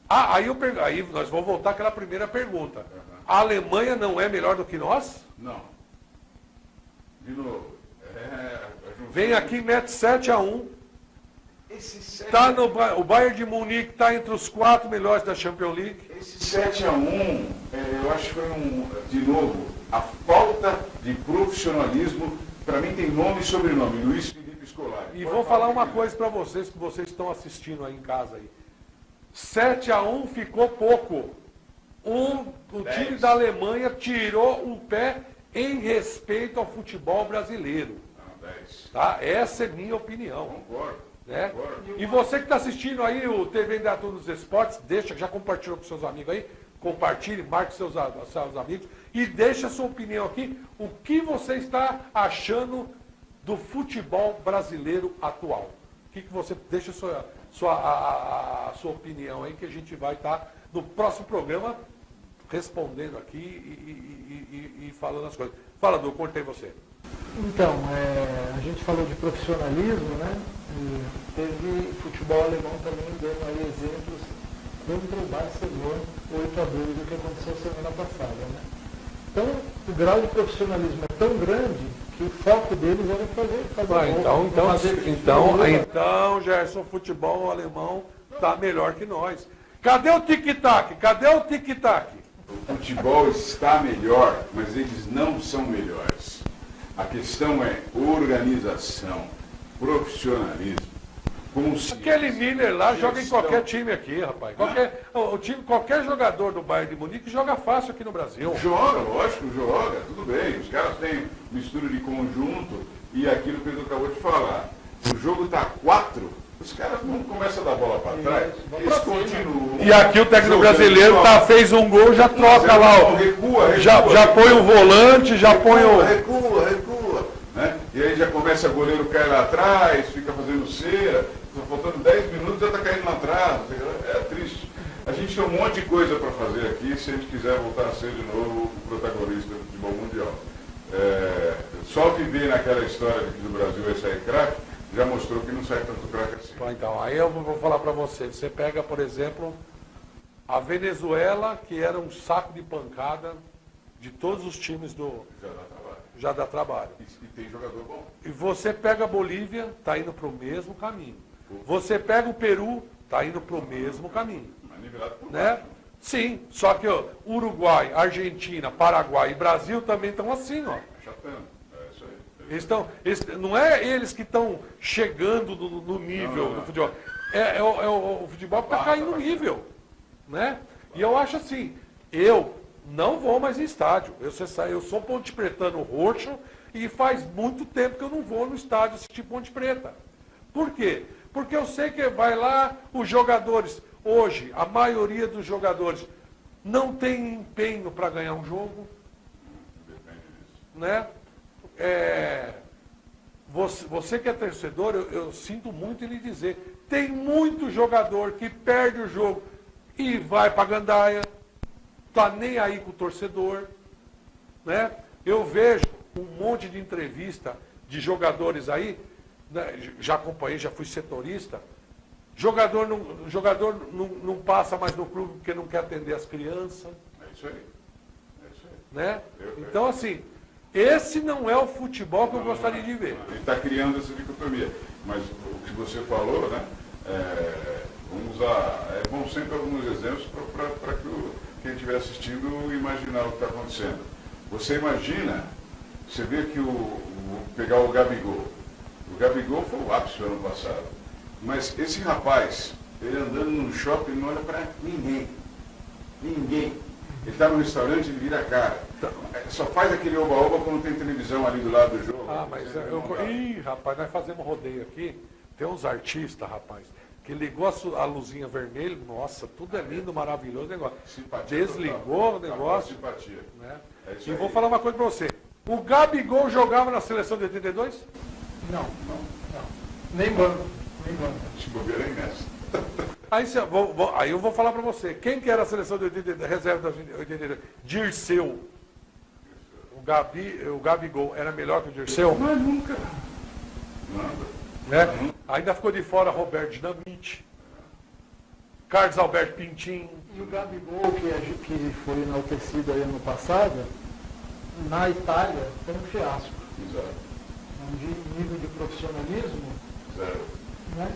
Aí nós vamos voltar àquela primeira pergunta. A Alemanha não é melhor do que nós? Não. De novo. Vem aqui, mete 7-1. Esse 7 O Bayern de Munique está entre os 4 melhores da Champions League. Esse 7-1, eu acho que foi de novo, a falta de profissionalismo, para mim tem nome e sobrenome, Luiz Felipe Scolari. E vou falar uma coisa para vocês, que vocês estão assistindo aí em casa aí. 7-1 ficou pouco. O time da Alemanha tirou o pé em respeito ao futebol brasileiro. 10. Tá? Essa é minha opinião. Concordo. Né? E você que está assistindo aí o TV Indaiatuba dos Esportes, já compartilhou com seus amigos aí, compartilhe, marque seus amigos e deixe a sua opinião aqui, o que você está achando do futebol brasileiro atual. O que você deixa a sua opinião aí, que a gente vai estar no próximo programa respondendo aqui e falando as coisas. Fala, Du, cortei você. Então, a gente falou de profissionalismo, né? E teve futebol alemão também dando aí exemplos contra o Barcelona, 8-2, do que aconteceu semana passada, né? Então, o grau de profissionalismo é tão grande que o foco deles era fazer Então, Gerson, o futebol alemão está melhor que nós. Cadê o tic-tac? Cadê o tic-tac? O futebol está melhor, mas eles não são melhores. A questão é organização, profissionalismo, consciência. Aquele Miller lá joga em qualquer time aqui, rapaz. Qualquer jogador do Bayern de Munique joga fácil aqui no Brasil. Joga, lógico, joga, tudo bem. Os caras têm mistura de conjunto e aquilo que ele acabou de falar. O jogo está 4, os caras não começam a dar bola para trás, eles continuam. E aqui o técnico brasileiro fez um gol, já troca lá. Recua, já põe o volante, já põe o... Recua. Né? E aí já começa o goleiro cai lá atrás, fica fazendo cera, faltando 10 minutos já está caindo lá atrás. É triste. A gente tem um monte de coisa para fazer aqui se a gente quiser voltar a ser de novo o protagonista do futebol mundial. Só viver naquela história de que no Brasil vai sair craque, já mostrou que não sai tanto craque assim. Então, aí eu vou falar para você. Você pega, por exemplo, a Venezuela, que era um saco de pancada de todos os times do... Já dá trabalho. E tem jogador bom. E você pega a Bolívia, está indo para o mesmo caminho. Você pega o Peru, está indo para o mesmo caminho. Mas nivelado por né? baixo. Sim, só que ó, Uruguai, Argentina, Paraguai e Brasil também estão assim, ó. Achatando. É isso aí. Não é eles que estão chegando no nível do futebol. O futebol que está caindo no nível. Né? E eu acho assim, eu não vou mais em estádio. Eu sou ponte pretano roxo e faz muito tempo que eu não vou no estádio assistir Ponte Preta. Por quê? Porque eu sei que vai lá os jogadores. Hoje, a maioria dos jogadores não tem empenho para ganhar um jogo. Né? Você que é torcedor, eu sinto muito em lhe dizer, tem muito jogador que perde o jogo e vai para a gandaia, tá nem aí com o torcedor. Né? Eu vejo um monte de entrevista de jogadores aí, né? Já acompanhei, já fui setorista. Jogador não passa mais no clube porque não quer atender as crianças. É isso aí. Né? Então, assim, Esse não é o futebol que eu gostaria de ver. Ele está criando essa dicotomia. Mas o que você falou, né? Vamos usar. É bom sempre alguns exemplos para que quem estiver assistindo imaginar o que está acontecendo. Você imagina, você vê que pegar o Gabigol. O Gabigol foi o ápice do ano passado. Mas esse rapaz, ele andando no shopping, não olha para ninguém. Ninguém. Ele está no restaurante, ele vira a cara. Só faz aquele oba-oba quando tem televisão ali do lado do jogo. Mas Ih, rapaz, nós fazemos rodeio aqui. Tem uns artistas, rapaz, que ligou a luzinha vermelha. Nossa, tudo é lindo, maravilhoso negócio. Simpatia Desligou total. o negócio. Simpatia. Né? E vou falar uma coisa para você. O Gabigol jogava na seleção de 82? Não. Nem banco. Se bobear é nessa. Aí eu vou falar para você. Quem que era a seleção de 82, reserva de 82? Dirceu. O Gabigol era melhor que o Dirceu? Mas nunca. Nada. Né? Ainda ficou de fora Roberto Dinamite, Carlos Alberto Pintinho. E o Gabigol, que foi enaltecido aí ano passado, na Itália, foi um fiasco. Exato. De nível de profissionalismo, Zero. né?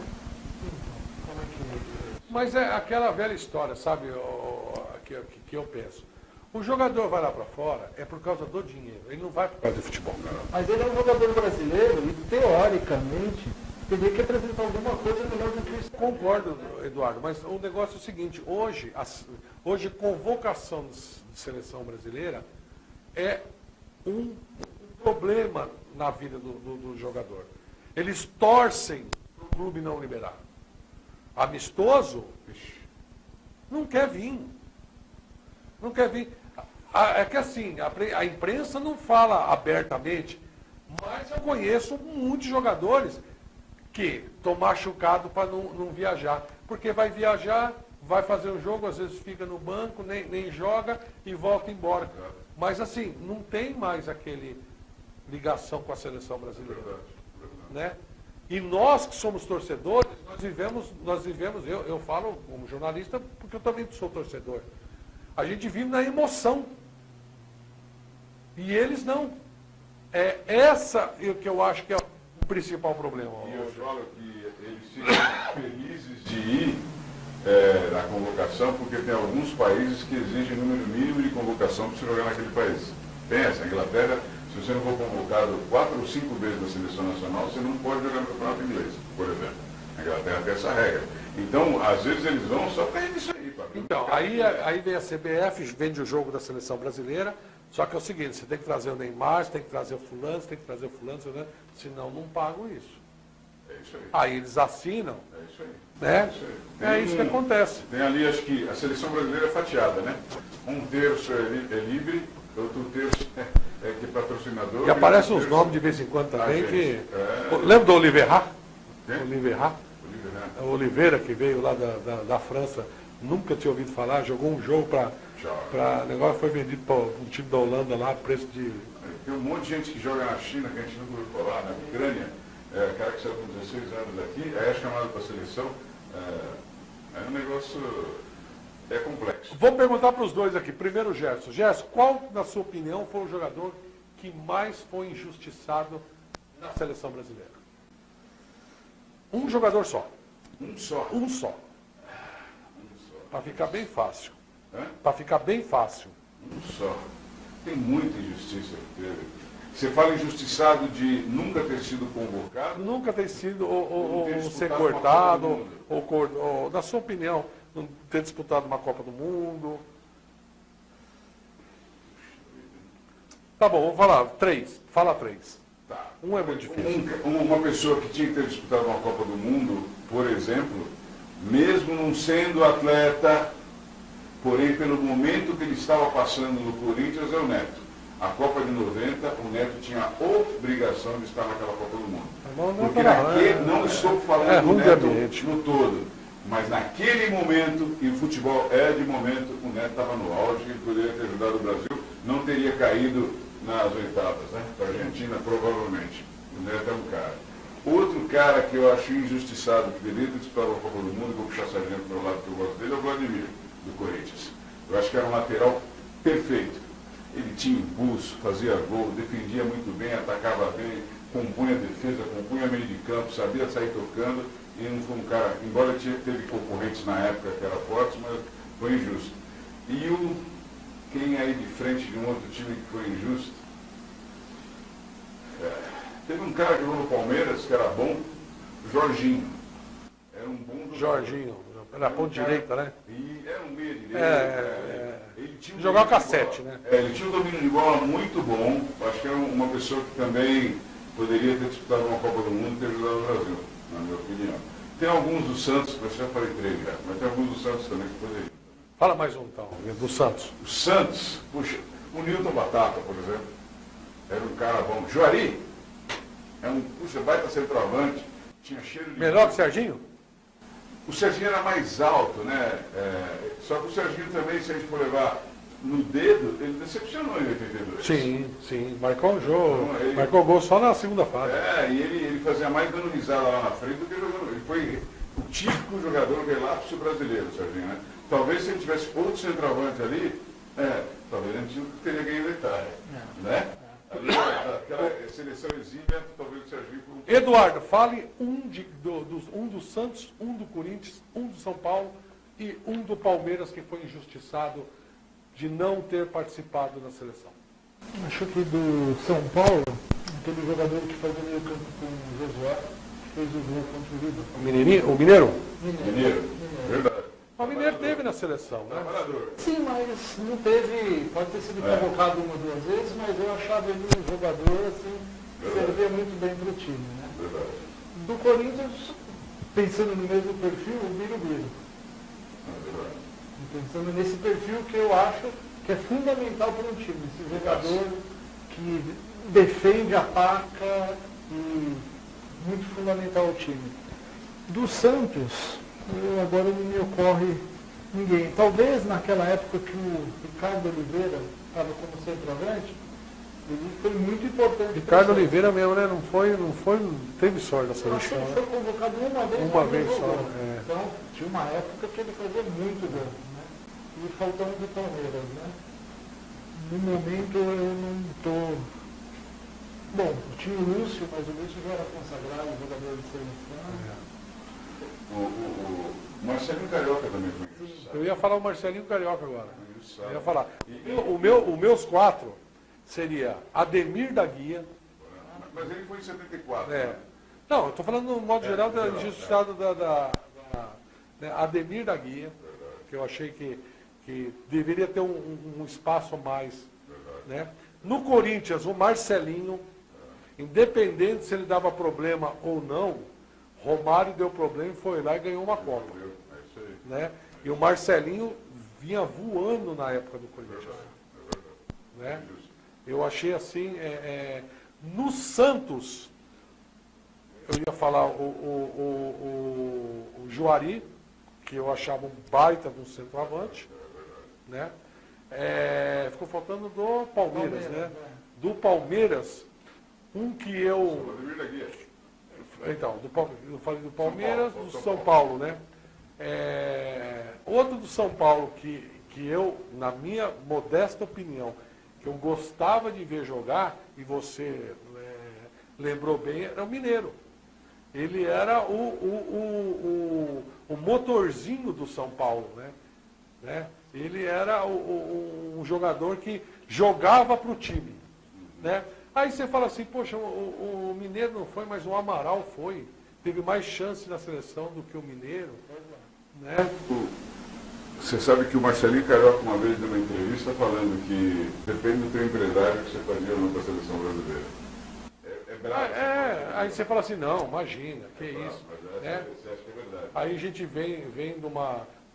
Então, como é que... Mas é aquela velha história, sabe, que eu penso. O jogador vai lá para fora é por causa do dinheiro, ele não vai por causa do futebol. Mas ele é um jogador brasileiro e, teoricamente, teria que apresentar alguma coisa melhor do que isso. Concordo, Eduardo, mas o negócio é o seguinte, hoje convocação de seleção brasileira é um problema na vida do jogador. Eles torcem para o clube não liberar. Amistoso, não quer vir. Não quer vir. É que assim, a imprensa não fala abertamente, mas eu conheço muitos jogadores que estão machucados para não viajar. Porque vai viajar, vai fazer um jogo, às vezes fica no banco, nem joga e volta embora. Mas assim, não tem mais aquele ligação com a seleção brasileira. Né? E nós que somos torcedores, nós vivemos, eu falo como jornalista, porque eu também sou torcedor. A gente vive na emoção. E eles não. É essa que eu acho que é o principal problema. E eu falo que eles ficam felizes de ir na convocação, porque tem alguns países que exigem número mínimo de convocação para se jogar naquele país. Pensa, a Inglaterra, se você não for convocado 4 ou 5 vezes na seleção nacional, você não pode jogar no campeonato inglês, por exemplo. A Inglaterra tem essa regra. Então, às vezes eles vão só para isso aí. Então, aí vem a CBF, vende o jogo da seleção brasileira, só que é o seguinte, você tem que trazer o Neymar, você tem que trazer o fulano, você tem que trazer o fulano, senão não pagam isso. É isso aí. Aí eles assinam, É isso aí. né? É isso aí. É isso que acontece. Tem ali, acho que a seleção brasileira é fatiada, né? Um terço é livre, outro terço é que é patrocinador. E aparecem uns terço... nomes de vez em quando também que... É... Lembra do Oliveira? Quem? Oliveira? O Oliveira, que veio lá da França, nunca tinha ouvido falar, jogou um jogo para negócio, foi vendido para um time da Holanda lá, preço de... Tem um monte de gente que joga na China, que a gente nunca ouviu falar, na Ucrânia, cara que saiu com 16 anos daqui, aí é chamado para a seleção, é um negócio, complexo. Vou perguntar para os dois aqui, primeiro o Gerson. Gerson, qual, na sua opinião, foi o jogador que mais foi injustiçado na seleção brasileira? Um jogador só. Um só? Um só. Para ficar bem fácil. Hã? Para ficar bem fácil. Um só. Tem muita injustiça que teve. Você fala injustiçado de nunca ter sido convocado? Nunca ter sido, ou ter ser disputado uma cortado, Copa do ou, na sua opinião, não ter disputado uma Copa do Mundo. Tá bom, vamos falar. 3. Fala 3. Tá. Um é muito difícil. Uma pessoa que tinha que ter disputado uma Copa do Mundo, por exemplo, mesmo não sendo atleta, porém pelo momento que ele estava passando no Corinthians, é o Neto. A Copa de 90, o Neto tinha a obrigação de estar naquela Copa do Mundo. Porque não estou falando do Neto no todo, mas naquele momento, e o futebol é de momento, o Neto estava no auge, ele poderia ter ajudado o Brasil, não teria caído nas oitavas, né? Para a Argentina, provavelmente. O Neto é um cara. Outro cara que eu acho injustiçado, que deveria ter disputado a Copa do Mundo, vou puxar sargento para o lado que eu gosto dele, é o Vladimir, do Corinthians. Eu acho que era um lateral perfeito. Ele tinha impulso, fazia gol, defendia muito bem, atacava bem, compunha a defesa, compunha meio de campo, sabia sair tocando e não foi um cara, embora teve concorrentes na época que era forte, mas foi injusto. E quem aí de frente de um outro time que foi injusto? Teve um cara que jogou no Palmeiras, que era bom, Jorginho. Era um bom jogador. Jorginho, era ponta direita, né? E era um meia direita. Ele tinha jogar o cassete, né? Ele tinha um domínio de bola muito bom. Acho que era uma pessoa que também poderia ter disputado uma Copa do Mundo e ter ajudado o Brasil, na minha opinião. Tem alguns do Santos, eu já falei 3 já, mas tem alguns do Santos também que poderiam. Fala mais um então, do Santos. O Santos, puxa, o Newton Batata, por exemplo, era um cara bom. Juari, baita centroavante, tinha cheiro de... Melhor que o Serginho? O Serginho era mais alto, né? Só que o Serginho também, se a gente for levar no dedo, ele decepcionou em 82. Sim. Marcou um jogo, marcou gol só na segunda fase. E ele fazia mais dando risada lá na frente do que jogando. Ele foi o típico jogador relapso brasileiro, o Serginho, né? Talvez se ele tivesse outro centroavante ali, talvez a gente não teria ganho da Itália, né? Ali, aquela seleção exímia, talvez o Serginho... Eduardo, fale um do Santos, um do Corinthians, um do São Paulo e um do Palmeiras que foi injustiçado de não ter participado da seleção. Acho que do São Paulo, aquele jogador que fazia meio campo com o Josué, fez o gol contra o River. O Mineiro? Mineiro, verdade. O Mineiro teve na seleção, né? Sim, mas não teve, pode ter sido convocado 1 ou 2 vezes, mas eu achava ele um jogador assim, que servia muito bem para o time, né? Verdade. Do Corinthians, pensando no mesmo perfil, o Birubiru. Pensando nesse perfil que eu acho que é fundamental para um time, esse jogador que defende, ataca e muito fundamental ao time. Do Santos, agora não me ocorre ninguém. Talvez naquela época que o Ricardo Oliveira estava como centroavante, ele foi muito importante. Ricardo Oliveira mesmo, né? Não teve sorte na seleção. Ele foi convocado uma vez só. Então, tinha uma época que ele fazia muito gol, né? E faltando do Palmeiras, né? No momento eu não estou... Bom, tinha o Lúcio, mas o Lúcio já era consagrado, jogador de seleção. O Marcelinho Carioca também foi injustiçado. Eu ia falar o Marcelinho Carioca agora. Eu ia falar. Os meus 4 seria Ademir da Guia. Mas ele foi em 74. Não, eu estou falando no modo geral da injustiçado né, Ademir da Guia, que eu achei que deveria ter um espaço a mais. Né? No Corinthians, o Marcelinho, independente se ele dava problema ou não, Romário deu problema e foi lá e ganhou uma Copa. Né? E o Marcelinho vinha voando na época do Corinthians. Né? Eu achei assim, no Santos, eu ia falar o Juari, que eu achava um baita de um centroavante, né? Ficou faltando do Palmeiras, né? Do Palmeiras, um que eu... Então, eu falei do Palmeiras, do São Paulo, né? Outro do São Paulo que eu, na minha modesta opinião, que eu gostava de ver jogar, e você lembrou bem, era o Mineiro. Ele era o motorzinho do São Paulo, né? Ele era um jogador que jogava para o time, né? Aí você fala assim, poxa, o Mineiro não foi, mas o Amaral foi. Teve mais chance na seleção do que o Mineiro. Né? Você sabe que o Marcelinho Carioca uma vez deu uma entrevista falando que depende do teu empresário que você fazia ou não para a seleção brasileira. É bravo. Aí você fala assim, não, imagina, que isso. Né? Você acha que é verdade. Aí a gente vem de um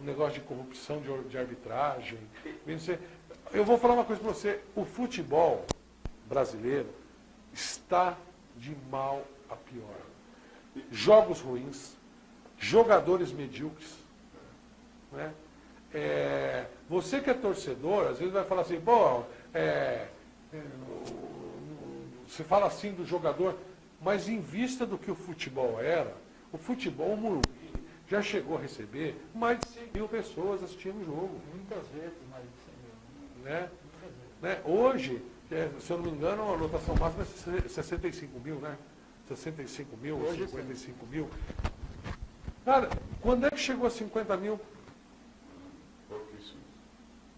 negócio de corrupção de arbitragem. Eu vou falar uma coisa para você, o futebol brasileiro está de mal a pior. Jogos ruins, jogadores medíocres. Né? Você que é torcedor, às vezes vai falar assim, você fala assim do jogador, mas em vista do que o futebol era, o futebol, o Morumbi, já chegou a receber mais de 100 mil pessoas assistindo o jogo. Muitas vezes mais de 100 mil. Né? Né? Hoje, se eu não me engano, a lotação máxima é 65 mil, né? 65 mil, Hoje, 55 mil. Cara, quando é que chegou a 50 mil? Pouquíssimo.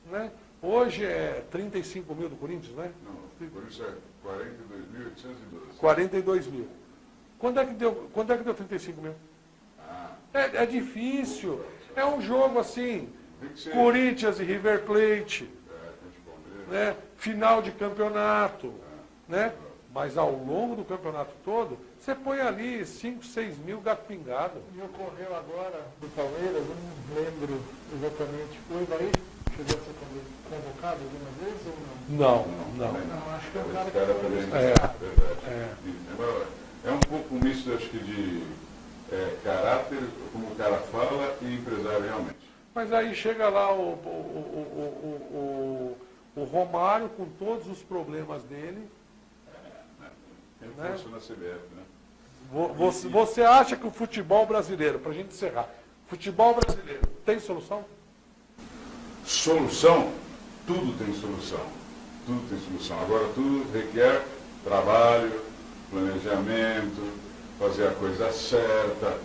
Né? Hoje é 35 mil do Corinthians, né? Não, por isso é 42.812. 42 mil. Quando é que deu 35 mil? É difícil. É um jogo assim, Tem que ser. Corinthians e River Plate, né? Final de campeonato, né? Mas ao longo do campeonato todo, você põe ali 5, 6 mil gato pingado. E ocorreu agora do Palmeiras, eu não lembro exatamente, o Ivaí chegou a ser convocado algumas vezes ou não? Não. Não, acho que é um cara que Cara foi também. destacado. Verdade. É um pouco misto, acho que, de caráter, como o cara fala, e empresário realmente. Mas aí chega lá o Romário com todos os problemas dele. Tem força na CBF, né? Você acha que o futebol brasileiro, para a gente encerrar, futebol brasileiro tem solução? Solução? Tudo tem solução. Tudo tem solução. Agora, tudo requer trabalho, planejamento, fazer a coisa certa,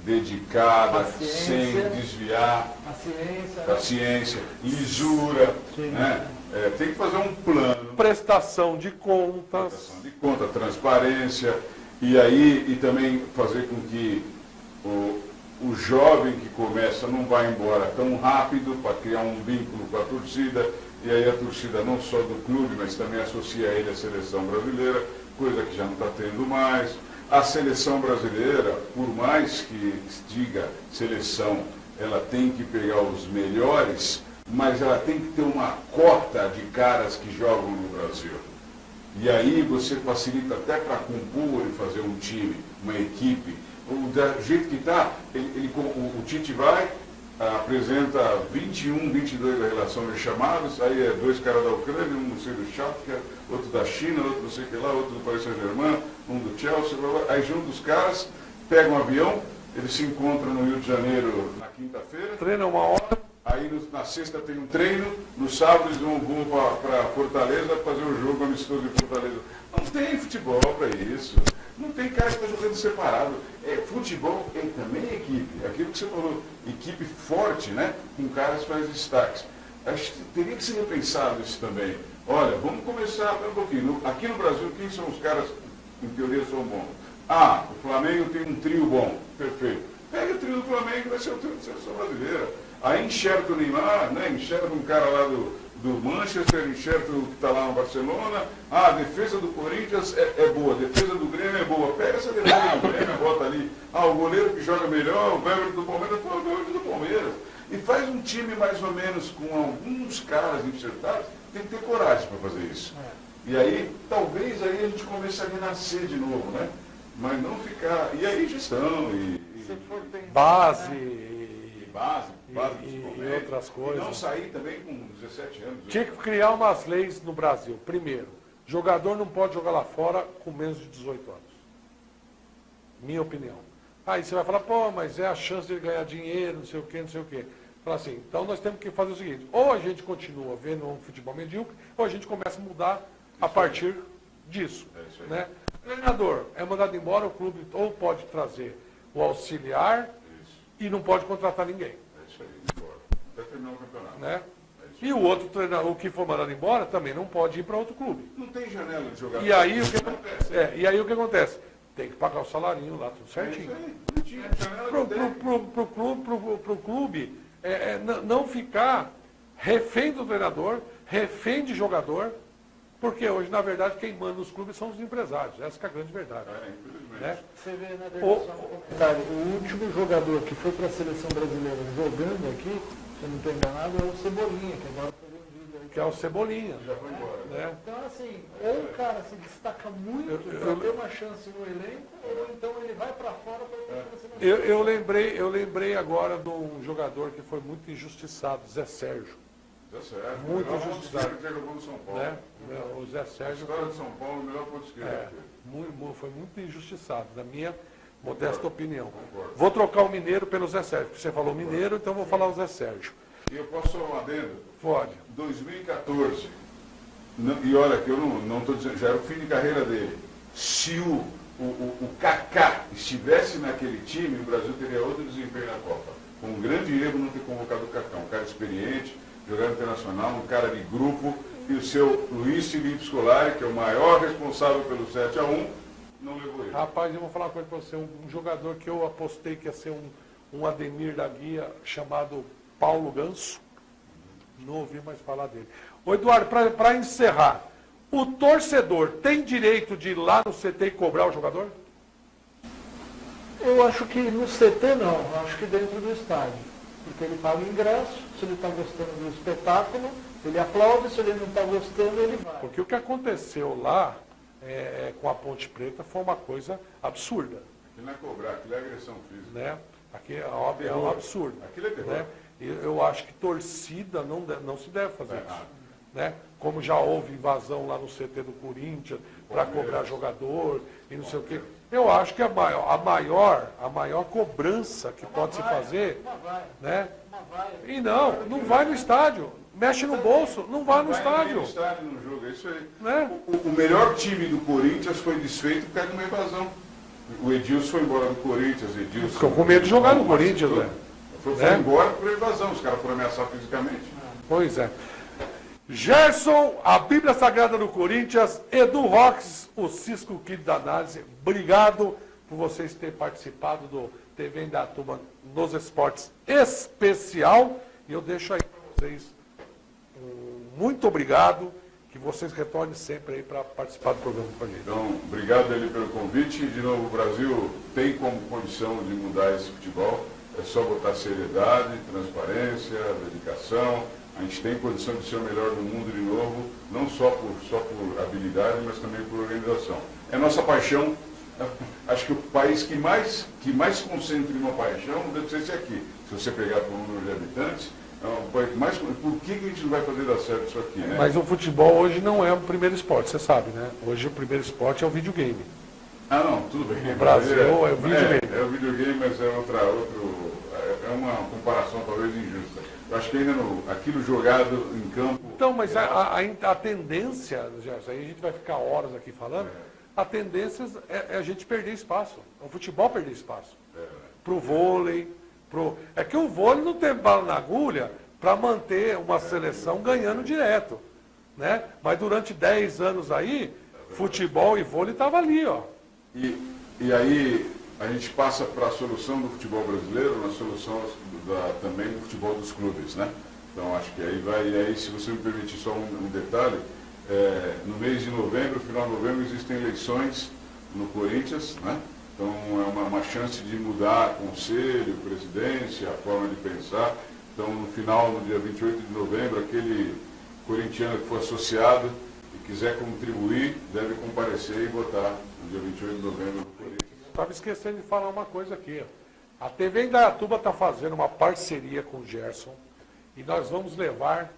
dedicada, sem desviar, paciência, lisura, né? Tem que fazer um plano. Prestação de contas. Prestação de conta, transparência, e também fazer com que o jovem que começa não vá embora tão rápido para criar um vínculo com a torcida, e aí a torcida não só do clube, mas também associa ele à seleção brasileira, coisa que já não está tendo mais. A seleção brasileira, por mais que diga seleção, ela tem que pegar os melhores, mas ela tem que ter uma cota de caras que jogam no Brasil. E aí você facilita até para compor e fazer um time, uma equipe. Do jeito que está, o Tite vai, apresenta 21, 22 da relação de chamados, aí é 2 caras da Ucrânia, um não sei do Shakhtar, outro da China, outro não sei o que lá, outro do Paris Saint-Germain, um do Chelsea, aí junta os caras, pega um avião, eles se encontram no Rio de Janeiro na quinta-feira. Treina uma hora. Aí na sexta tem um treino, no sábado eles vão para Fortaleza fazer o jogo amistoso de Fortaleza. Não tem futebol para isso. Não tem cara que está jogando separado. Futebol também é equipe. Aquilo que você falou, equipe forte, né? Com caras mais destaques. Acho que teria que ser repensado isso também. Olha, vamos começar um pouquinho. Aqui no Brasil, quem são os caras que em teoria são bons? O Flamengo tem um trio bom. Perfeito. Pega o trio do Flamengo, vai ser o trio da seleção brasileira. Aí enxerta o Neymar, né? Enxerta um cara lá do Manchester, enxerta o que está lá no Barcelona. A defesa do Corinthians é boa, a defesa do Grêmio é boa. Pega essa defesa do Grêmio, bota ali. O goleiro que joga melhor, o Everton do Palmeiras, põe o Everton do Palmeiras. E faz um time mais ou menos com alguns caras enxertados, tem que ter coragem para fazer isso. E aí, talvez aí a gente comece a renascer de novo, né? Mas não ficar... E aí gestão base... e outras coisas. E não sair também com 17 anos. Tinha que criar umas leis no Brasil. Primeiro, jogador não pode jogar lá fora com menos de 18 anos. Minha opinião. Aí você vai falar, mas é a chance de ele ganhar dinheiro, não sei o quê, não sei o quê. Fala assim, então nós temos que fazer o seguinte, ou a gente continua vendo um futebol medíocre, ou a gente começa a mudar a partir disso. Né? Treinador é mandado embora, o clube ou pode trazer o auxiliar e não pode contratar ninguém. Isso aí, embora. Até terminar o campeonato. Né? E o outro treinador, o que for mandado embora, também não pode ir para outro clube. Não tem janela de jogador. E aí o que acontece? Tem que pagar o salarinho lá, tudo certinho. Não tinha janela. Pro clube não ficar refém do treinador, refém de jogador, porque hoje, na verdade, quem manda nos clubes são os empresários. Essa que é a grande verdade. Né? Você vê na comentário, o último jogador que foi para a seleção brasileira jogando aqui, se eu não estou enganado, é o Cebolinha, que agora foi vendido aí. Que é o Cebolinha. Já foi embora. Né? Então, assim, ou o cara se destaca muito para ter uma chance no elenco, ou então ele vai para fora para ir para a seleção. Eu lembrei agora de um jogador que foi muito injustiçado, Zé Sérgio. Zé Sérgio. Muito injustiçado. Que jogou no São Paulo. Né? O Zé Sérgio História de São Paulo, o melhor ponto esquerdo. Foi muito injustiçado, na minha modesta opinião. Concordo. Vou trocar o Mineiro pelo Zé Sérgio, porque você falou Mineiro, então vou falar o Zé Sérgio. E eu posso falar um adendo? Pode. 2014, E olha, que eu não estou dizendo, já era o fim de carreira dele. Se o Kaká estivesse naquele time, o Brasil teria outro desempenho na Copa. Foi um grande erro não ter convocado o Kaká, um cara experiente, jogador internacional, um cara de grupo, e o seu Luiz Felipe Scolari, que é o maior responsável pelo 7-1, não levou ele. Rapaz, eu vou falar uma coisa para você, um jogador que eu apostei que ia ser um Ademir da Guia, chamado Paulo Ganso, não ouvi mais falar dele. Ô Eduardo, para encerrar, o torcedor tem direito de ir lá no CT e cobrar o jogador? Eu acho que no CT não, eu acho que dentro do estádio. Porque ele paga o ingresso, se ele está gostando do espetáculo, ele aplaude, se ele não está gostando, ele vai. Porque o que aconteceu lá com a Ponte Preta foi uma coisa absurda. Aquilo não é cobrar, aquilo é agressão física. Né? Aqui é um absurdo. Aquilo é terror. Né? Eu acho que torcida não se deve fazer isso. Né? Como já houve invasão lá no CT do Corinthians para cobrar jogador e não sei o quê. Eu acho que a maior cobrança que pode se fazer, né? E não vai no estádio. Mexe no bolso, não vai no estádio. No estádio, no jogo, é isso aí. Né? O melhor time do Corinthians foi desfeito por causa de uma invasão. O Edilson foi embora do Corinthians. Ficou com medo de jogar no Corinthians, né? Foi embora por invasão, os caras foram ameaçar fisicamente. Pois é. Gerson, a Bíblia Sagrada do Corinthians, Edu Rox, o Cisco Kid da Análise, obrigado por vocês terem participado do TV Indaiatuba nos Esportes Especial. E eu deixo aí para vocês muito obrigado, que vocês retornem sempre aí para participar do programa com a gente. Então, obrigado ele pelo convite. De novo, o Brasil tem como condição de mudar esse futebol. É só botar seriedade, transparência, dedicação. A gente tem condição de ser o melhor do mundo de novo, não só por habilidade, mas também por organização. É nossa paixão. Acho que o país que mais concentra em uma paixão deve ser esse aqui. Se você pegar por número de habitantes, é um país que mais. Por que a gente não vai fazer dar certo isso aqui, né? Mas o futebol hoje não é o primeiro esporte, você sabe, né? Hoje o primeiro esporte é o videogame. Ah, não, tudo bem. No Brasil é o videogame. É o videogame, mas é uma comparação talvez injusta. Eu acho que ainda aquilo jogado em campo... Então, mas a tendência, Gerson, aí a gente vai ficar horas aqui falando, a tendência é a gente perder espaço, o futebol perder espaço. Para o vôlei, é que o vôlei não tem bala na agulha para manter uma seleção ganhando direto. Né? Mas durante 10 anos aí, futebol e vôlei estavam ali, ó. E aí a gente passa para a solução do futebol brasileiro, na solução também do futebol dos clubes, né? Então acho que aí se você me permitir só um detalhe, no mês de novembro, final de novembro, existem eleições no Corinthians, né? Então é uma chance de mudar conselho, presidência, a forma de pensar. Então no final, no dia 28 de novembro, aquele corintiano que for associado e quiser contribuir, deve comparecer e votar no dia 28 de novembro no Corinthians. Estava esquecendo de falar uma coisa aqui. A TV Indaiatuba está fazendo uma parceria com o Gerson e nós vamos levar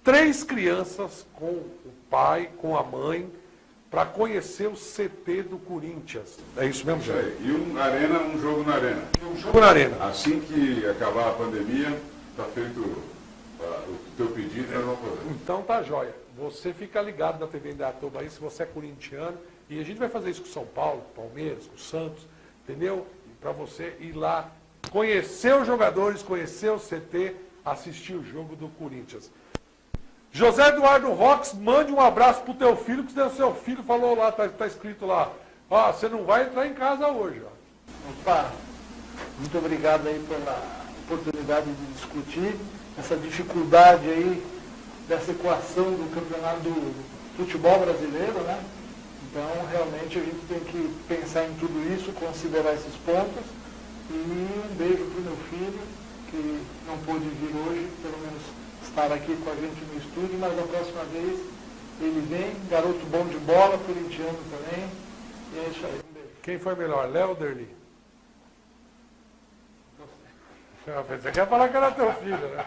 3 crianças com o pai, com a mãe, para conhecer o CT do Corinthians. É isso mesmo, Gerson? E um jogo na arena. Um jogo na arena. Assim que acabar a pandemia, está feito o teu pedido, nós vamos fazer. Então tá jóia. Você fica ligado na TV Indaiatuba aí, se você é corintiano, e a gente vai fazer isso com São Paulo, com Palmeiras, com Santos, entendeu? Para você ir lá, conhecer os jogadores, conhecer o CT, assistir o jogo do Corinthians. José Eduardo Rox, mande um abraço pro teu filho, que o seu filho falou lá, tá escrito lá, ó, você não vai entrar em casa hoje, ó. Opa, muito obrigado aí pela oportunidade de discutir essa dificuldade aí dessa equação do campeonato do futebol brasileiro, né? Então, realmente, a gente tem que pensar em tudo isso, considerar esses pontos. E um beijo para o meu filho, que não pôde vir hoje, pelo menos estar aqui com a gente no estúdio, mas da próxima vez ele vem, garoto bom de bola, corintiano também. E é isso aí, um beijo. Quem foi melhor, Léo ou Derli? Você quer falar que era teu filho, né?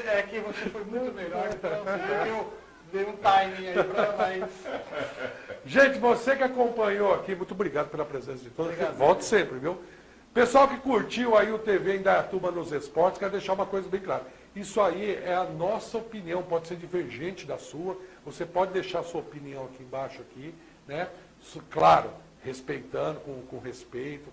É que você foi muito melhor, então eu dei um timing aí para mais. Gente, você que acompanhou aqui, muito obrigado pela presença de todos. Obrigado. Volte sempre, viu? Pessoal que curtiu aí o TV Indaiatuba nos Esportes, quero deixar uma coisa bem clara. Isso aí é a nossa opinião, pode ser divergente da sua. Você pode deixar a sua opinião aqui embaixo, aqui, né? Claro, respeitando, com respeito,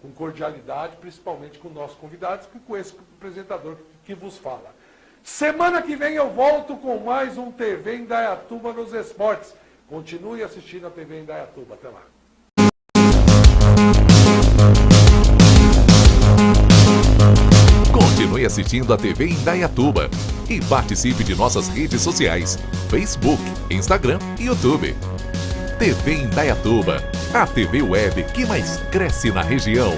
com cordialidade, principalmente com nossos convidados e com esse apresentador que vos fala. Semana que vem eu volto com mais um TV Indaiatuba nos esportes. Continue assistindo a TV Indaiatuba. Até lá. Continue assistindo a TV Indaiatuba e participe de nossas redes sociais, Facebook, Instagram e YouTube. TV Indaiatuba, a TV web que mais cresce na região.